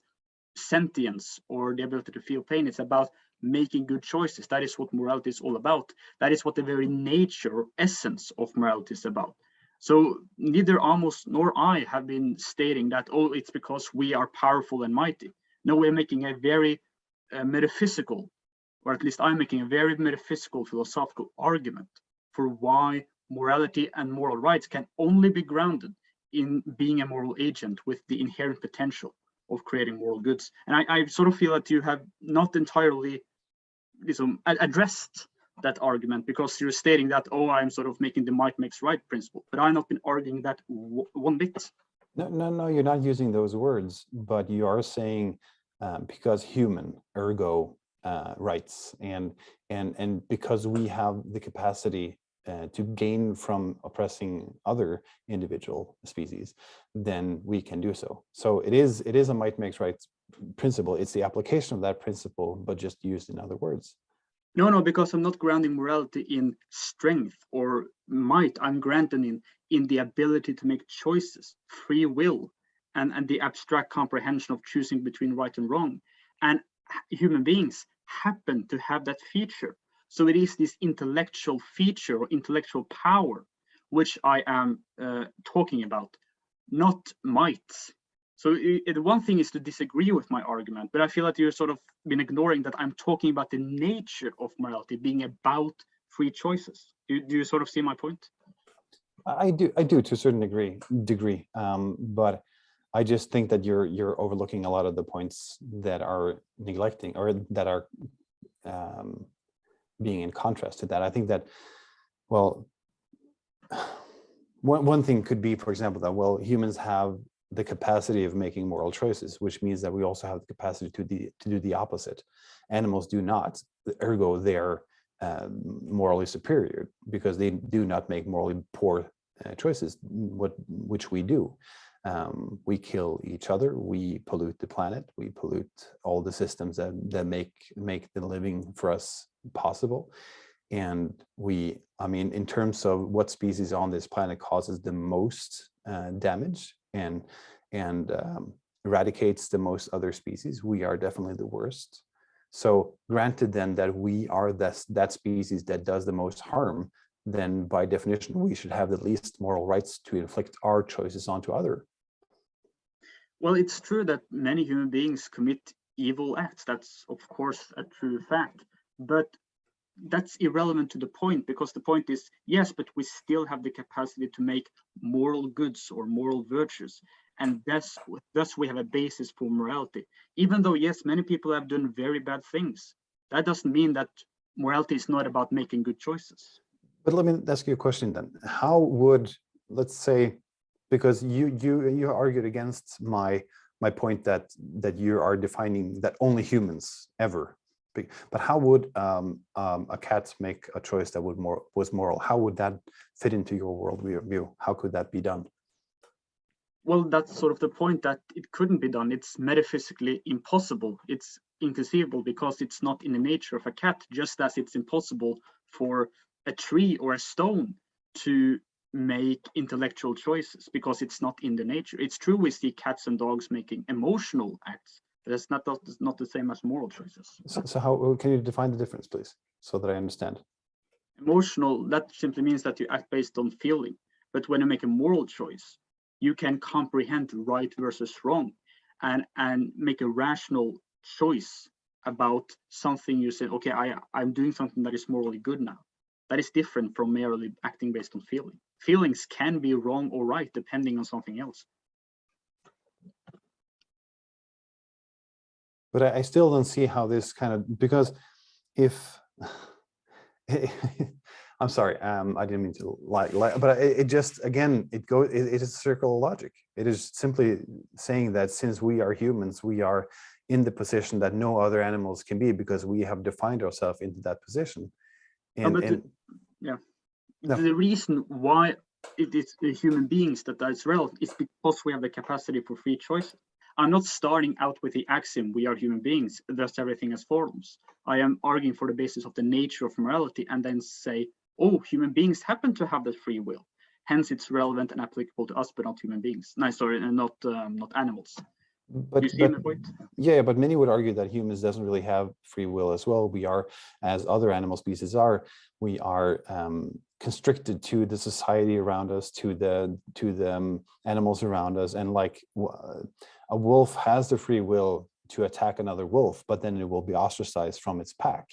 sentience or the ability to feel pain. It's about making good choices. That is what morality is all about. That is what the very nature or essence of morality is about. So neither Amos nor I have been stating that, oh, it's because we are powerful and mighty. No, we're making a very metaphysical, or at least I'm making a very metaphysical philosophical argument for why morality and moral rights can only be grounded in being a moral agent with the inherent potential of creating moral goods. And I sort of feel that you have not entirely addressed that argument, because you're stating that, oh, I'm sort of making the might makes right principle, but I've not been arguing that one bit. No, you're not using those words, but you are saying because human, ergo rights, and because we have the capacity to gain from oppressing other individual species, then we can do so. So it is a might makes right principle. It's the application of that principle, but just used in other words. No, because I'm not grounding morality in strength or might. I'm grounding in the ability to make choices, free will, and the abstract comprehension of choosing between right and wrong. And human beings happen to have that feature. So it is this intellectual feature or intellectual power which I am talking about, not might. So one thing is to disagree with my argument, but I feel that you're sort of been ignoring that I'm talking about the nature of morality being about free choices. Do you sort of see my point? I do to a certain degree, but I just think that you're overlooking a lot of the points that are neglecting or that are being in contrast to that. I think that, well, one thing could be, for example, that, well, humans have the capacity of making moral choices, which means that we also have the capacity to do the opposite. Animals do not, ergo they're morally superior because they do not make morally poor choices, which we do. We kill each other, we pollute the planet, we pollute all the systems that make the living for us possible. And I mean, in terms of what species on this planet causes the most damage and eradicates the most other species, we are definitely the worst. So granted then that we are that species that does the most harm, then by definition, we should have the least moral rights to inflict our choices onto others. Well, it's true that many human beings commit evil acts. That's, of course, a true fact. But that's irrelevant to the point, because the point is, yes, but we still have the capacity to make moral goods or moral virtues. And thus we have a basis for morality. Even though, yes, many people have done very bad things, that doesn't mean that morality is not about making good choices. But let me ask you a question then. How would, let's say, because you argued against my point that you are defining that only humans ever. But how would a cat make a choice that was moral? How would that fit into your worldview? How could that be done? Well, that's sort of the point, that it couldn't be done. It's metaphysically impossible. It's inconceivable because it's not in the nature of a cat, just as it's impossible for a tree or a stone to make intellectual choices because it's not in the nature. It's true we see cats and dogs making emotional acts, but that's not the same as moral choices. So how can you define the difference, please, so that I understand? Emotional, that simply means that you act based on feeling. But when you make a moral choice, you can comprehend right versus wrong and make a rational choice about something. You say, okay, I'm doing something that is morally good now. That is different from merely acting based on feeling. Feelings can be wrong or right depending on something else. But I still don't see how this kind of, because if I'm sorry, I didn't mean to lie, but it just, again, it is a circle of logic. It is simply saying that since we are humans, we are in the position that no other animals can be because we have defined ourselves into that position. The reason why it is the human beings that is relevant is because we have the capacity for free choice. I'm not starting out with the axiom, we are human beings, thus everything has forms. I am arguing for the basis of the nature of morality and then say, oh, human beings happen to have that free will. Hence it's relevant and applicable to us, but not human beings. No, sorry, not animals. But, you see my point? Yeah, but many would argue that humans doesn't really have free will as well. We are, as other animal species are, we are constricted to the society around us, to the animals around us. And like a wolf has the free will to attack another wolf, but then it will be ostracized from its pack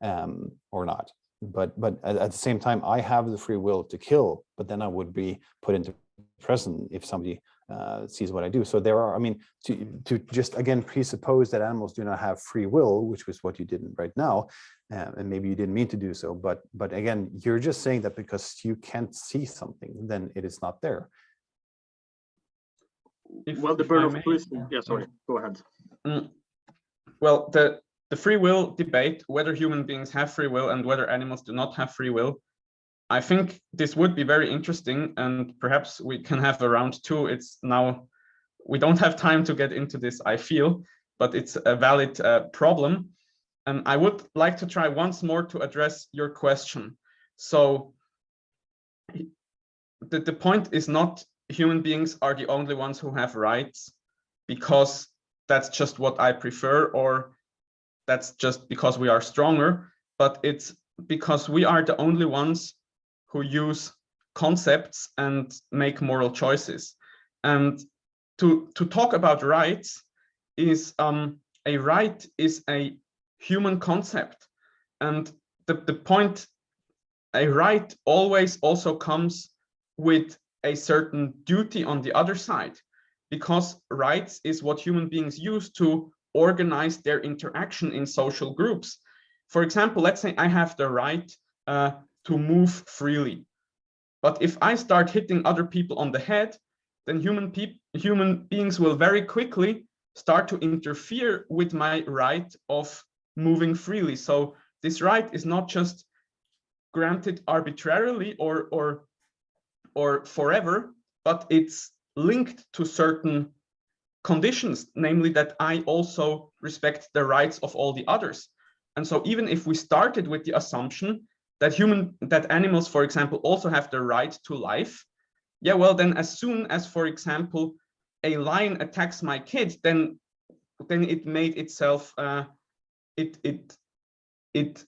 or not. But at the same time, I have the free will to kill, but then I would be put into prison if somebody sees what I do. So there are, I mean, to just again presuppose that animals do not have free will, which was what you did right now, and maybe you didn't mean to do so, but again, you're just saying that because you can't see something, then it is not there. Well, the burn of police. Yeah, sorry, go ahead. Well, the free will debate, whether human beings have free will and whether animals do not have free will, I think this would be very interesting, and perhaps we can have a round two. It's now, we don't have time to get into this, I feel, but it's a valid problem. And I would like to try once more to address your question. So the point is not human beings are the only ones who have rights because that's just what I prefer, or that's just because we are stronger, but it's because we are the only ones who use concepts and make moral choices. And to talk about rights is a right is a human concept. And the point, a right always also comes with a certain duty on the other side, because rights is what human beings use to organize their interaction in social groups. For example, let's say I have the right to move freely. But if I start hitting other people on the head, then human beings will very quickly start to interfere with my right of moving freely. So this right is not just granted arbitrarily or forever, but it's linked to certain conditions, namely that I also respect the rights of all the others. And so even if we started with the assumption that animals, for example, also have the right to life, yeah, well, then as soon as, for example, a lion attacks my kid, then it made itself it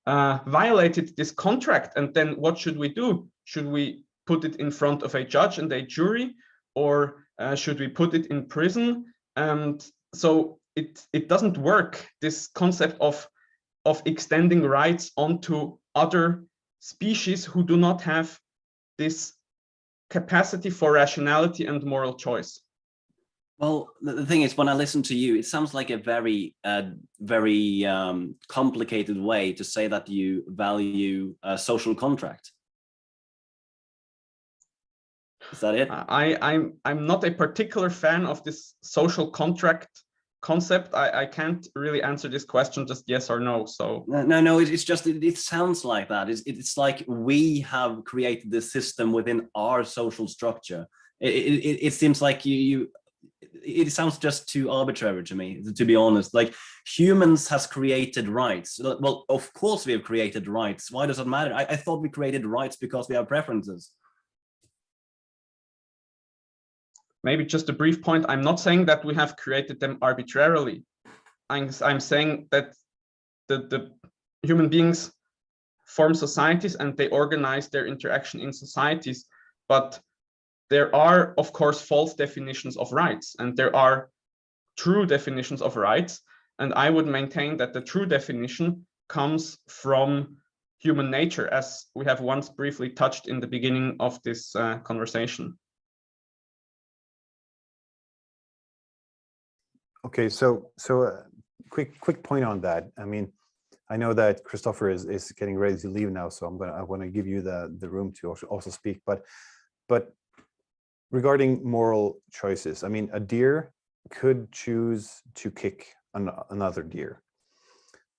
violated this contract. And then what should we do? Should we put it in front of a judge and a jury, or should we put it in prison? And so it doesn't work, this concept of extending rights onto other species who do not have this capacity for rationality and moral choice. Well, the thing is, when I listen to you, it sounds like a very complicated way to say that you value a social contract. Is that it? I'm not a particular fan of this social contract concept. I can't really answer this question just yes or no. So no, it's just it sounds like that. It's like we have created this system within our social structure. It seems like it sounds just too arbitrary to me, to be honest. Like, humans has created rights. Well, of course we have created rights. Why does it matter? I thought we created rights because we have preferences. Maybe just a brief point. I'm not saying that we have created them arbitrarily. I'm saying that the human beings form societies and they organize their interaction in societies, but there are, of course, false definitions of rights, and there are true definitions of rights. And I would maintain that the true definition comes from human nature, as we have once briefly touched in the beginning of this conversation. Okay, so quick point on that. I mean, I know that Christoffer is getting ready to leave now, so I want to give you the room to also speak. But regarding moral choices, I mean, a deer could choose to kick another deer,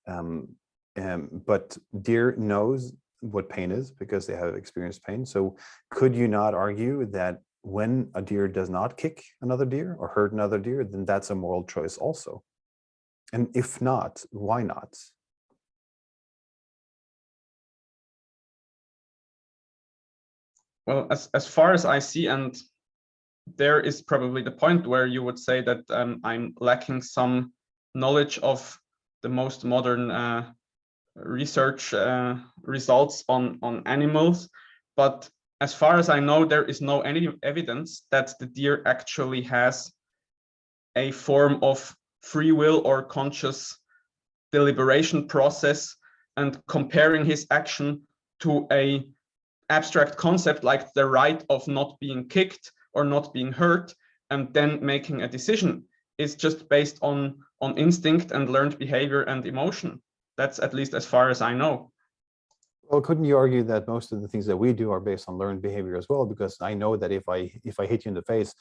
but deer knows what pain is because they have experienced pain. So could you not argue that when a deer does not kick another deer or hurt another deer, then that's a moral choice also? And if not, why not? Well, as far as I see, and there is probably the point where you would say that I'm lacking some knowledge of the most modern research results on animals. But as far as I know, there is no any evidence that the deer actually has a form of free will or conscious deliberation process, and comparing his action to a abstract concept like the right of not being kicked or not being hurt, and then making a decision is just based on instinct and learned behavior and emotion. That's at least as far as I know. Well, couldn't you argue that most of the things that we do are based on learned behavior as well? Because I know that if I hit you in the face,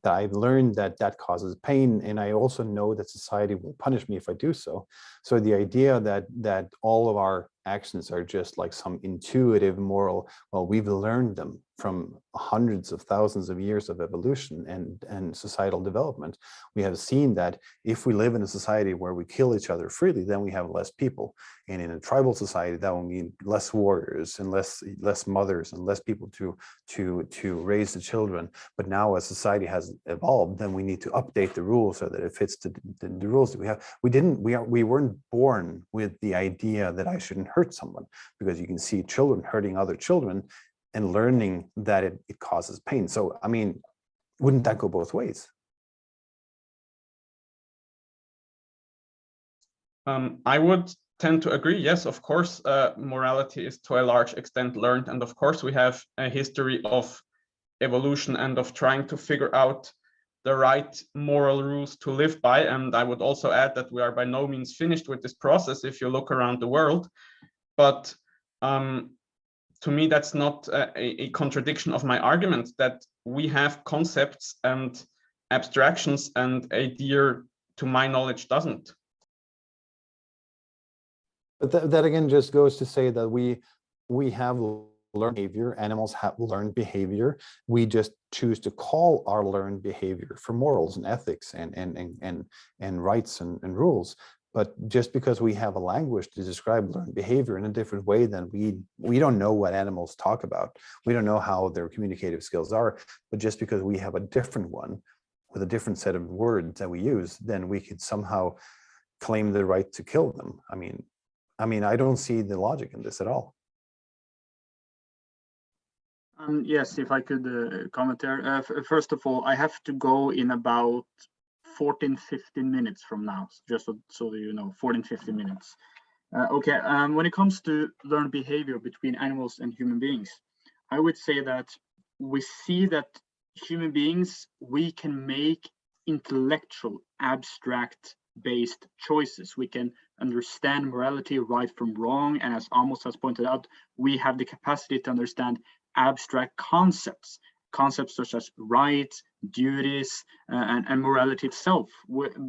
that I've learned that causes pain, and I also know that society will punish me if I do so. So the idea that all of our actions are just like some intuitive moral, well, we've learned them from hundreds of thousands of years of evolution and societal development. We have seen that if we live in a society where we kill each other freely, then we have less people. And in a tribal society, that will mean less warriors and less mothers and less people to raise the children. But now as society has evolved, then we need to update the rules so that it fits the rules that we have. We weren't born with the idea that I shouldn't hurt someone, because you can see children hurting other children and learning that it causes pain. So, I mean, wouldn't that go both ways? I would tend to agree. Yes, of course, morality is to a large extent learned. And of course, we have a history of evolution and of trying to figure out the right moral rules to live by. And I would also add that we are by no means finished with this process if you look around the world. But to me, that's not a contradiction of my argument, that we have concepts and abstractions and a deer, to my knowledge, doesn't. But that again just goes to say that we have learned behavior, animals have learned behavior. We just choose to call our learned behavior for morals and ethics and rights and rules. But just because we have a language to describe learned behavior in a different way, then we don't know what animals talk about. We don't know how their communicative skills are. But just because we have a different one with a different set of words that we use, then we could somehow claim the right to kill them. I mean, I don't see the logic in this at all. Yes, if I could comment there. First of all, I have to go in about 14-15 minutes from now, just so you know, 14-15 minutes. Okay, when it comes to learned behavior between animals and human beings, I would say that we see that human beings, we can make intellectual, abstract-based choices. We can understand morality, right from wrong, and as Amos has pointed out, we have the capacity to understand abstract concepts such as rights, duties, and morality itself.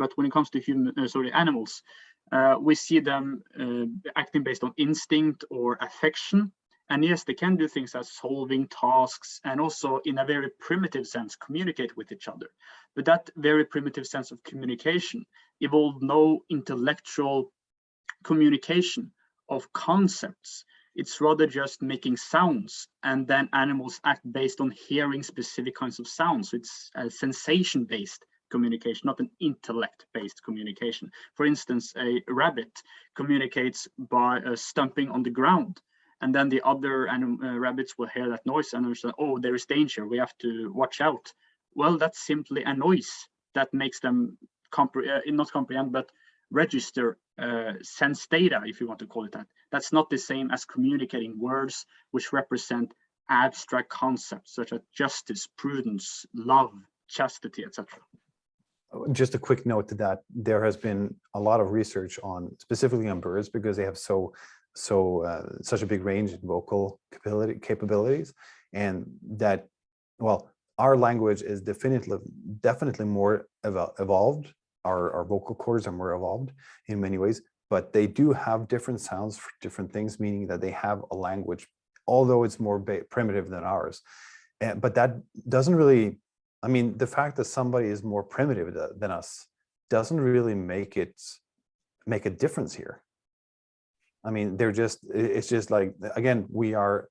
But when it comes to animals, we see them acting based on instinct or affection. And yes, they can do things as solving tasks and also in a very primitive sense communicate with each other. But that very primitive sense of communication involved no intellectual communication of concepts. It's rather just making sounds, and then animals act based on hearing specific kinds of sounds. So it's a sensation-based communication, not an intellect-based communication. For instance, a rabbit communicates by stomping on the ground, and then the other rabbits will hear that noise and understand, oh, there is danger, we have to watch out. Well, that's simply a noise that makes them not comprehend, but register sense data, if you want to call it that. That's not the same as communicating words which represent abstract concepts such as justice, prudence, love, chastity, etc. Just a quick note to that, there has been a lot of research on specifically on birds because they have such a big range in vocal capabilities, and that, well, our language is definitely more evolved. Our vocal cords are more evolved in many ways, but they do have different sounds for different things, meaning that they have a language, although it's more primitive than ours. But that doesn't really, I mean, the fact that somebody is more primitive than us doesn't really make a difference here. I mean, it's just like, again, we are,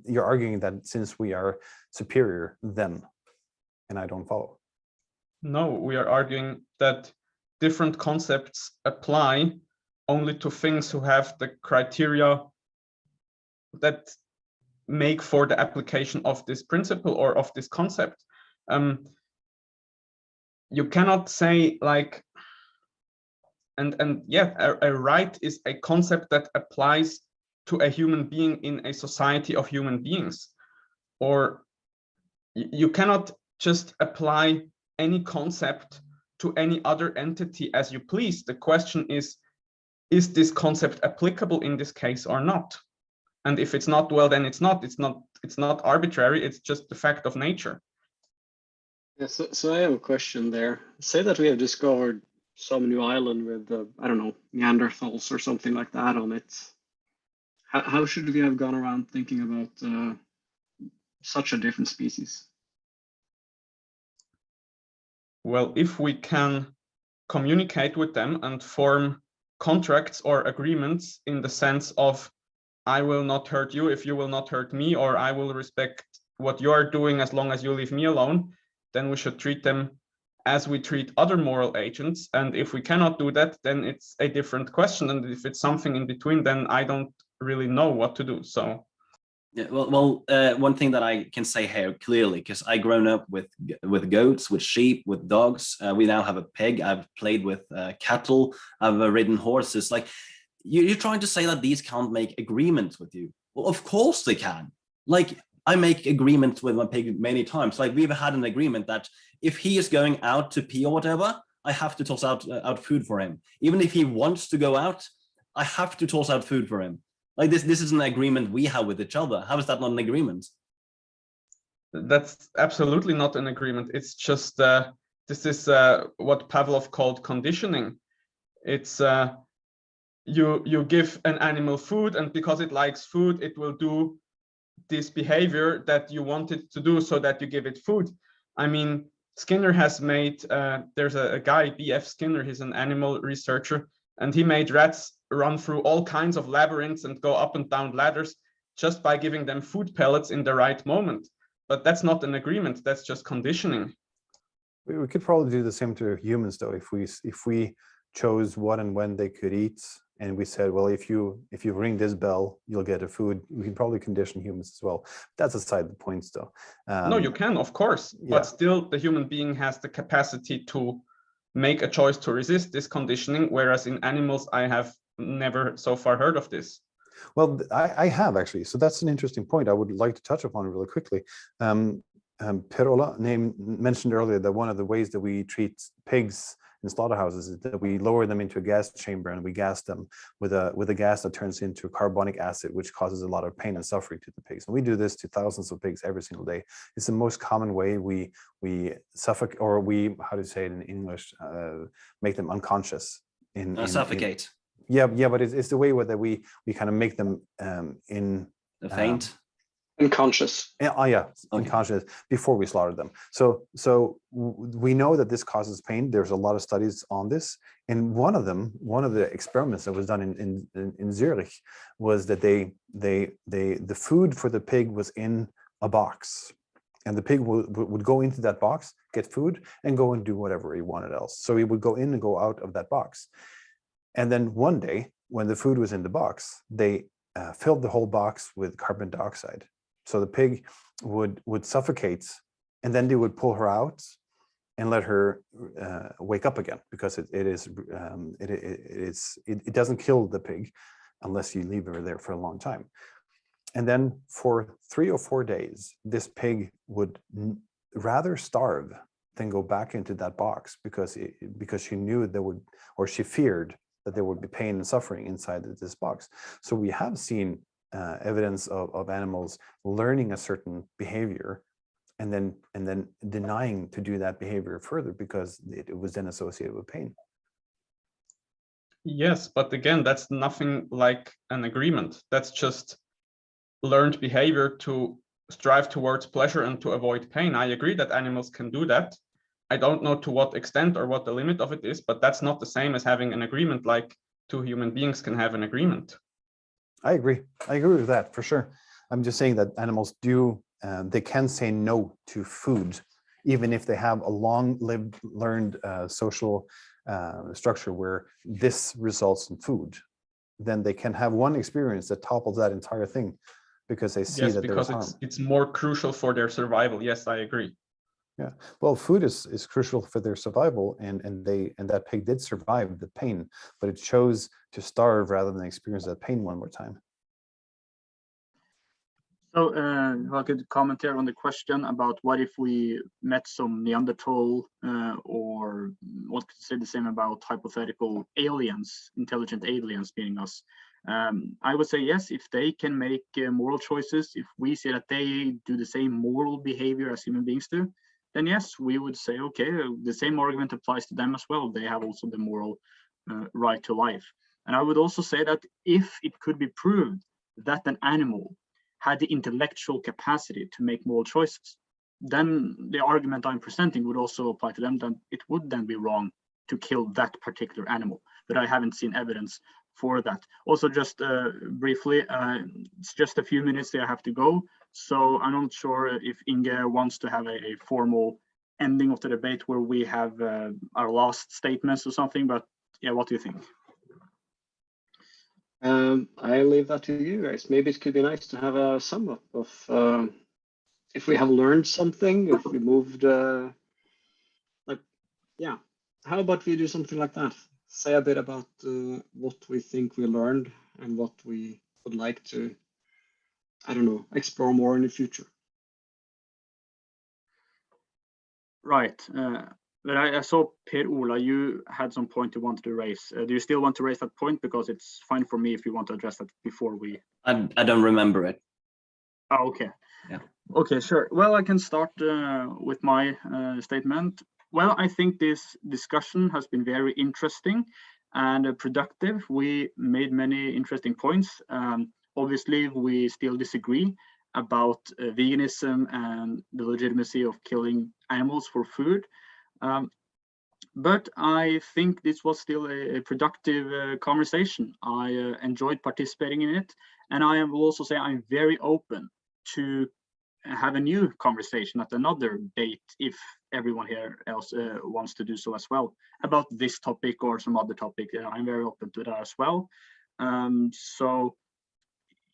you're arguing that since we are superior then, and I don't follow. No, we are arguing that different concepts apply only to things who have the criteria that make for the application of this principle or of this concept. You cannot say like, and yeah, a right is a concept that applies to a human being in a society of human beings, or you cannot just apply any concept to any other entity as you please. The question is this concept applicable in this case or not? And if it's not, well, then it's not arbitrary, it's just the fact of nature. Yeah, so I have a question there. Say that we have discovered some new island with, I don't know, Neanderthals or something like that on it. How should we have gone around thinking about such a different species? Well, if we can communicate with them and form contracts or agreements in the sense of, I will not hurt you if you will not hurt me, or I will respect what you are doing as long as you leave me alone, then we should treat them as we treat other moral agents. And if we cannot do that, then it's a different question. And if it's something in between, then I don't really know what to do. So yeah, well, one thing that I can say here clearly, because I grown up with goats, with sheep, with dogs. We now have a pig. I've played with cattle. I've ridden horses. Like, you're trying to say that these can't make agreements with you. Well, of course they can. Like, I make agreements with my pig many times. Like, we've had an agreement that if he is going out to pee or whatever, I have to toss out food for him. Even if he wants to go out, I have to toss out food for him. Like, this is an agreement we have with each other. How is that not an agreement? That's absolutely not an agreement. It's just, this is what Pavlov called conditioning. It's, you give an animal food, and because it likes food, it will do this behavior that you want it to do, so that you give it food. I mean, Skinner has made, there's a guy, B.F. Skinner, he's an animal researcher, and he made rats run through all kinds of labyrinths and go up and down ladders just by giving them food pellets in the right moment. But that's not an agreement, that's just conditioning. We could probably do the same to humans though. If we chose what and when they could eat. And we said, well, if you ring this bell, you'll get a food. We can probably condition humans as well. That's aside the points, though. No, you can, of course, but still the human being has the capacity to make a choice to resist this conditioning, whereas in animals, I have never so far heard of this. Well, I have actually. So that's an interesting point I would like to touch upon really quickly. Per-Ola mentioned earlier that one of the ways that we treat pigs in slaughterhouses is that we lower them into a gas chamber and we gas them with a gas that turns into carbonic acid, which causes a lot of pain and suffering to the pigs. And we do this to thousands of pigs every single day. It's the most common way we suffocate, or we, how to say it in English, make them unconscious. Suffocate. Yeah, but it's the way that we kind of make them in the faint. Unconscious. Yeah, unconscious before we slaughter them. So we know that this causes pain. There's a lot of studies on this, and one of the experiments that was done in Zurich was that the food for the pig was in a box, and the pig would go into that box, get food, and go and do whatever he wanted else. So he would go in and go out of that box. And then one day, when the food was in the box, they filled the whole box with carbon dioxide. So the pig would suffocate, and then they would pull her out and let her wake up again, because it doesn't kill the pig unless you leave her there for a long time. And then for 3 or 4 days, this pig would rather starve than go back into that box, because she knew there would, or she feared that there would be pain and suffering inside this box. So we have seen evidence of animals learning a certain behavior and then denying to do that behavior further because it was then associated with pain. Yes, but again, that's nothing like an agreement. That's just learned behavior to strive towards pleasure and to avoid pain. I agree that animals can do that. I don't know to what extent or what the limit of it is, but that's not the same as having an agreement like two human beings can have an agreement. I agree with that for sure. I'm just saying that animals they can say no to food, even if they have a long-lived, learned social structure where this results in food. Then they can have one experience that topples that entire thing because they see that there's harm. Because it's more crucial for their survival. Yes, I agree. Yeah, well, food is crucial for their survival, and that pig did survive the pain, but it chose to starve rather than experience that pain one more time. So if I could comment here on the question about what if we met some Neanderthal, or what could say the same about hypothetical aliens, intelligent aliens being us. I would say yes, if they can make moral choices, if we see that they do the same moral behavior as human beings do, then yes, we would say, okay, the same argument applies to them as well. They have also the moral right to life. And I would also say that if it could be proved that an animal had the intellectual capacity to make moral choices, then the argument I'm presenting would also apply to them, that it would then be wrong to kill that particular animal. But I haven't seen evidence for that. Also, just briefly, it's just a few minutes that I have to go. So I'm not sure if Inge wants to have a formal ending of the debate where we have our last statements or something, but yeah, what do you think? I leave that to you guys. Maybe it could be nice to have a sum up of if we have learned something, if we moved, yeah. How about we do something like that? Say a bit about what we think we learned and what we would like to, I don't know, explore more in the future. Right. But I saw Per-Ola, you had some point you wanted to raise. Do you still want to raise that point? Because it's fine for me if you want to address that before we... I don't remember it. Oh, okay. Yeah. Okay, sure. Well, I can start with my statement. Well, I think this discussion has been very interesting and productive. We made many interesting points. Obviously, we still disagree about veganism and the legitimacy of killing animals for food. But I think this was still a productive conversation. I enjoyed participating in it. And I will also say I'm very open to have a new conversation at another date if everyone here else wants to do so as well about this topic or some other topic. I'm very open to that as well. So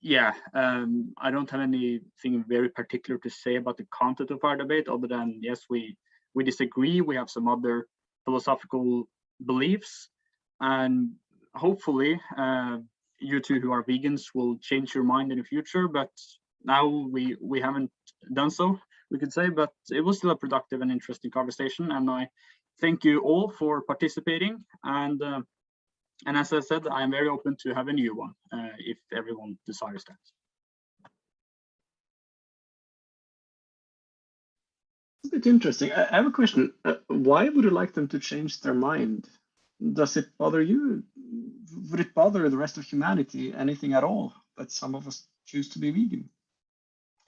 yeah, I don't have anything very particular to say about the content of our debate, other than yes, we disagree. We have some other philosophical beliefs, and hopefully you two who are vegans will change your mind in the future. But now we haven't done so, we could say, but it was still a productive and interesting conversation, and I thank you all for participating. And as I said, I am very open to have a new one if everyone desires that. It's a bit interesting. I have a question. Why would you like them to change their mind? Does it bother you? Would it bother the rest of humanity anything at all that some of us choose to be vegan?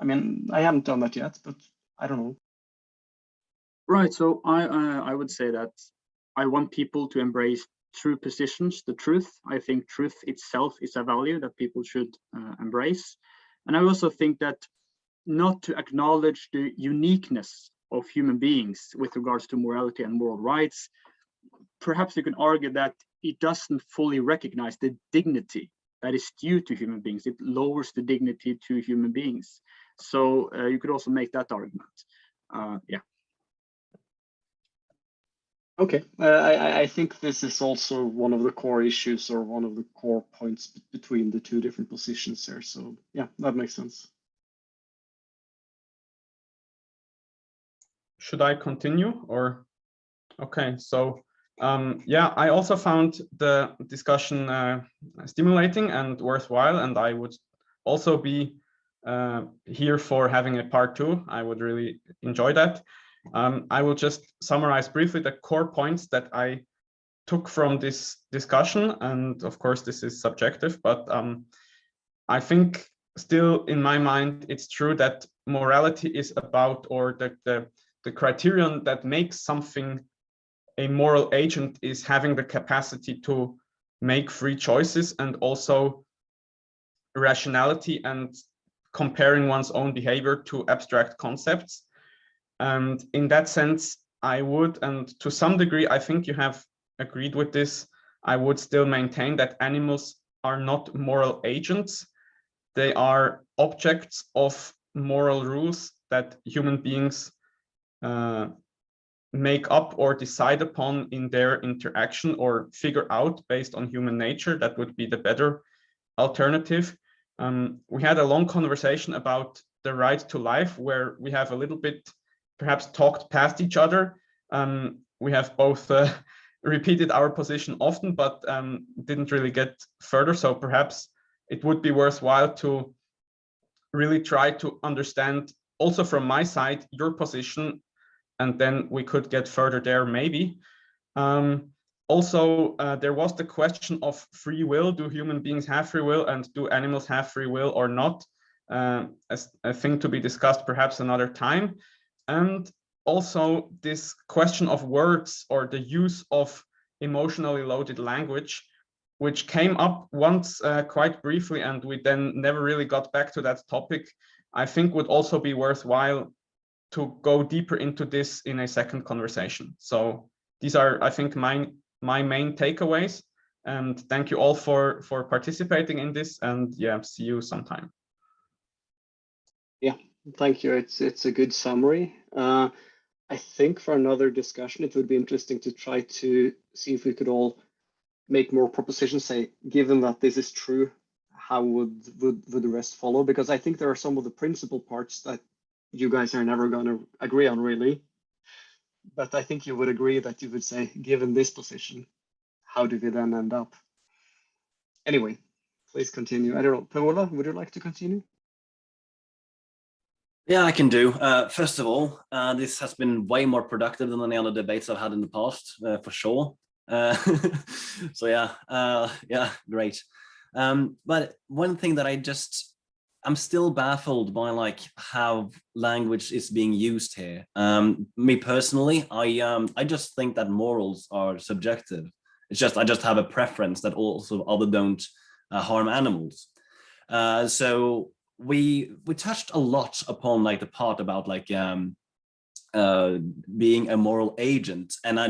I mean, I haven't done that yet, but I don't know. Right. So I would say that I want people to embrace true positions, the truth. I think truth itself is a value that people should embrace. And I also think that not to acknowledge the uniqueness of human beings with regards to morality and moral rights, perhaps you can argue that it doesn't fully recognize the dignity that is due to human beings. It lowers the dignity to human beings. So you could also make that argument. Yeah. Okay, I think this is also one of the core issues, or one of the core points between the two different positions here. So yeah, that makes sense. Should I continue or? Okay, so yeah, I also found the discussion stimulating and worthwhile, and I would also be here for having a part 2. I would really enjoy that. I will just summarize briefly the core points that I took from this discussion, and of course this is subjective, but I think still in my mind it's true that morality is about, or the criterion that makes something a moral agent is having the capacity to make free choices, and also rationality and comparing one's own behavior to abstract concepts. And in that sense, I would, and to some degree, I think you have agreed with this, I would still maintain that animals are not moral agents. They are objects of moral rules that human beings make up or decide upon in their interaction, or figure out based on human nature. That would be the better alternative. We had a long conversation about the right to life, where we have a little bit perhaps talked past each other. We have both repeated our position often, but didn't really get further. So perhaps it would be worthwhile to really try to understand also from my side your position, and then we could get further there maybe. Also, there was the question of free will. Do human beings have free will, and do animals have free will or not? As a thing to be discussed perhaps another time. And also this question of words, or the use of emotionally loaded language, which came up once quite briefly, and we then never really got back to that topic, I think would also be worthwhile to go deeper into this in a second conversation. So these are, I think, my main takeaways. And thank you all for participating in this, and yeah, see you sometime. Yeah, thank you. It's a good summary. I think for another discussion, it would be interesting to try to see if we could all make more propositions, say, given that this is true, how would the rest follow? Because I think there are some of the principal parts that you guys are never going to agree on, really. But I think you would agree that you would say, given this position, how do we then end up? Anyway, please continue. I don't know, Per-Ola, would you like to continue? Yeah, I can do. First of all, this has been way more productive than any other debates I've had in the past, for sure. So yeah, great. But one thing that I'm still baffled by, like, how language is being used here. Me personally, I just think that morals are subjective. It's just, I just have a preference that also other don't harm animals. So we touched a lot upon like the part about like being a moral agent, and I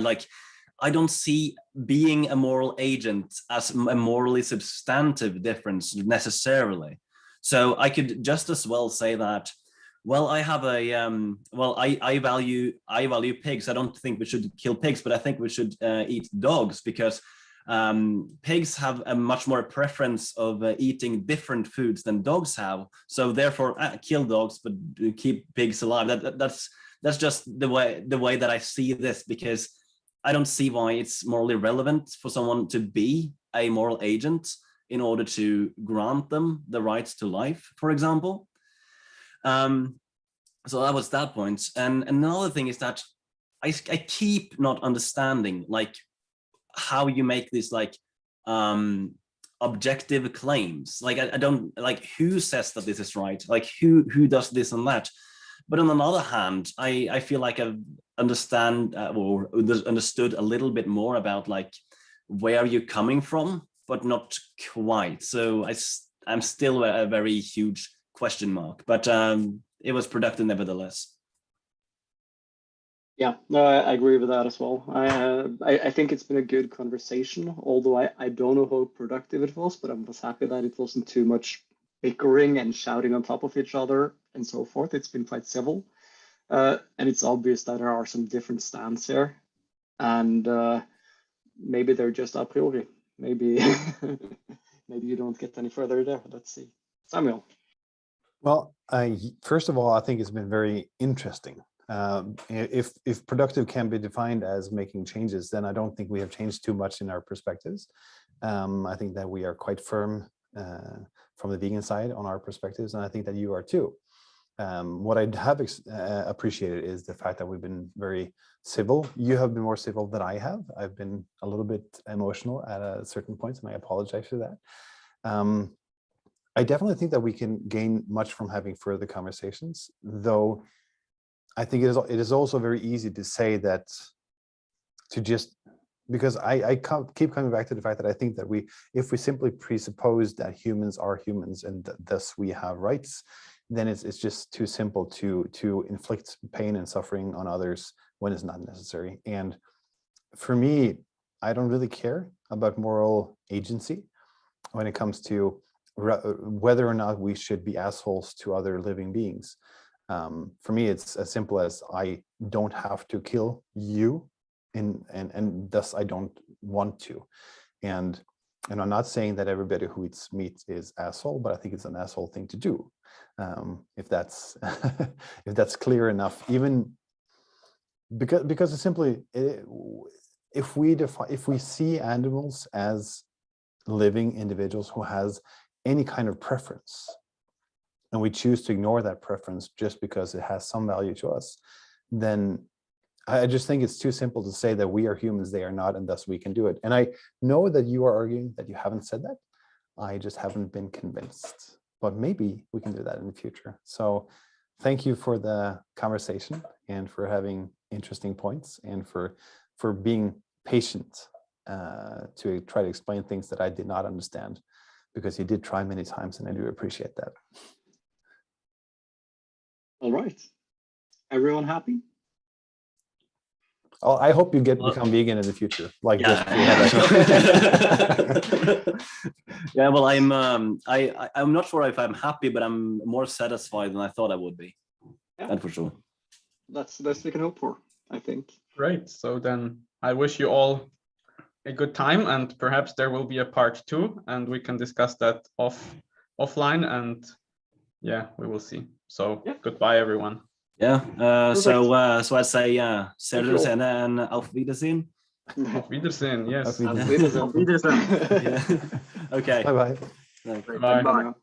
don't see being a moral agent as a morally substantive difference necessarily. So I could just as well say that, well, I have a I value pigs. I don't think we should kill pigs, but I think we should eat dogs, because pigs have a much more preference of eating different foods than dogs have. So therefore, kill dogs, but keep pigs alive. That's just the way that I see this, because I don't see why it's morally relevant for someone to be a moral agent in order to grant them the right to life, for example. So that was that point. And another thing is that I keep not understanding like how you make these like objective claims. Like I don't like, who says that this is right? Like who does this and that? But on the other hand, I feel like I've understood a little bit more about like where you're coming from, but not quite. So I'm still a very huge question mark, but it was productive nevertheless. Yeah, no, I agree with that as well. I think it's been a good conversation, although I don't know how productive it was, but I was happy that it wasn't too much bickering and shouting on top of each other and so forth. It's been quite civil. And it's obvious that there are some different stands here, and maybe they're just a priori. Maybe maybe you don't get any further there. Let's see. Samuel. Well, first of all, I think it's been very interesting. If productive can be defined as making changes, then I don't think we have changed too much in our perspectives. I think that we are quite firm from the vegan side on our perspectives, and I think that you are too. What I have appreciated is the fact that we've been very civil. You have been more civil than I have. I've been a little bit emotional at certain points, and I apologize for that. I definitely think that we can gain much from having further conversations, though I think it is also very easy to say that, because I keep coming back to the fact that I think that if we simply presuppose that humans are humans and thus we have rights, then it's just too simple to inflict pain and suffering on others when it's not necessary. And for me, I don't really care about moral agency when it comes to whether or not we should be assholes to other living beings. For me, it's as simple as I don't have to kill you, and thus I don't want to. And I'm not saying that everybody who eats meat is asshole, but I think it's an asshole thing to do. If that's if that's clear enough, even because it's simply, if we see animals as living individuals who has any kind of preference, and we choose to ignore that preference just because it has some value to us, then I just think it's too simple to say that we are humans, they are not, and thus we can do it. And I know that you are arguing that you haven't said that. I just haven't been convinced, but maybe we can do that in the future. So thank you for the conversation and for having interesting points and for being patient to try to explain things that I did not understand, because you did try many times, and I do appreciate that. All right. Everyone happy? Oh, I hope you become vegan in the future. Like yeah. Yeah, well, I'm not sure if I'm happy, but I'm more satisfied than I thought I would be. Yeah. That for sure. That's the best we can hope for, I think. Great. So then I wish you all a good time, and perhaps there will be a part 2, and we can discuss that offline, and yeah, we will see. So yeah. Goodbye, everyone. Yeah, so I say sehr gerne and auf Wiedersehen. Auf Wiedersehen, yes. Auf Wiedersehen. Yeah. Okay. Bye-bye. Bye.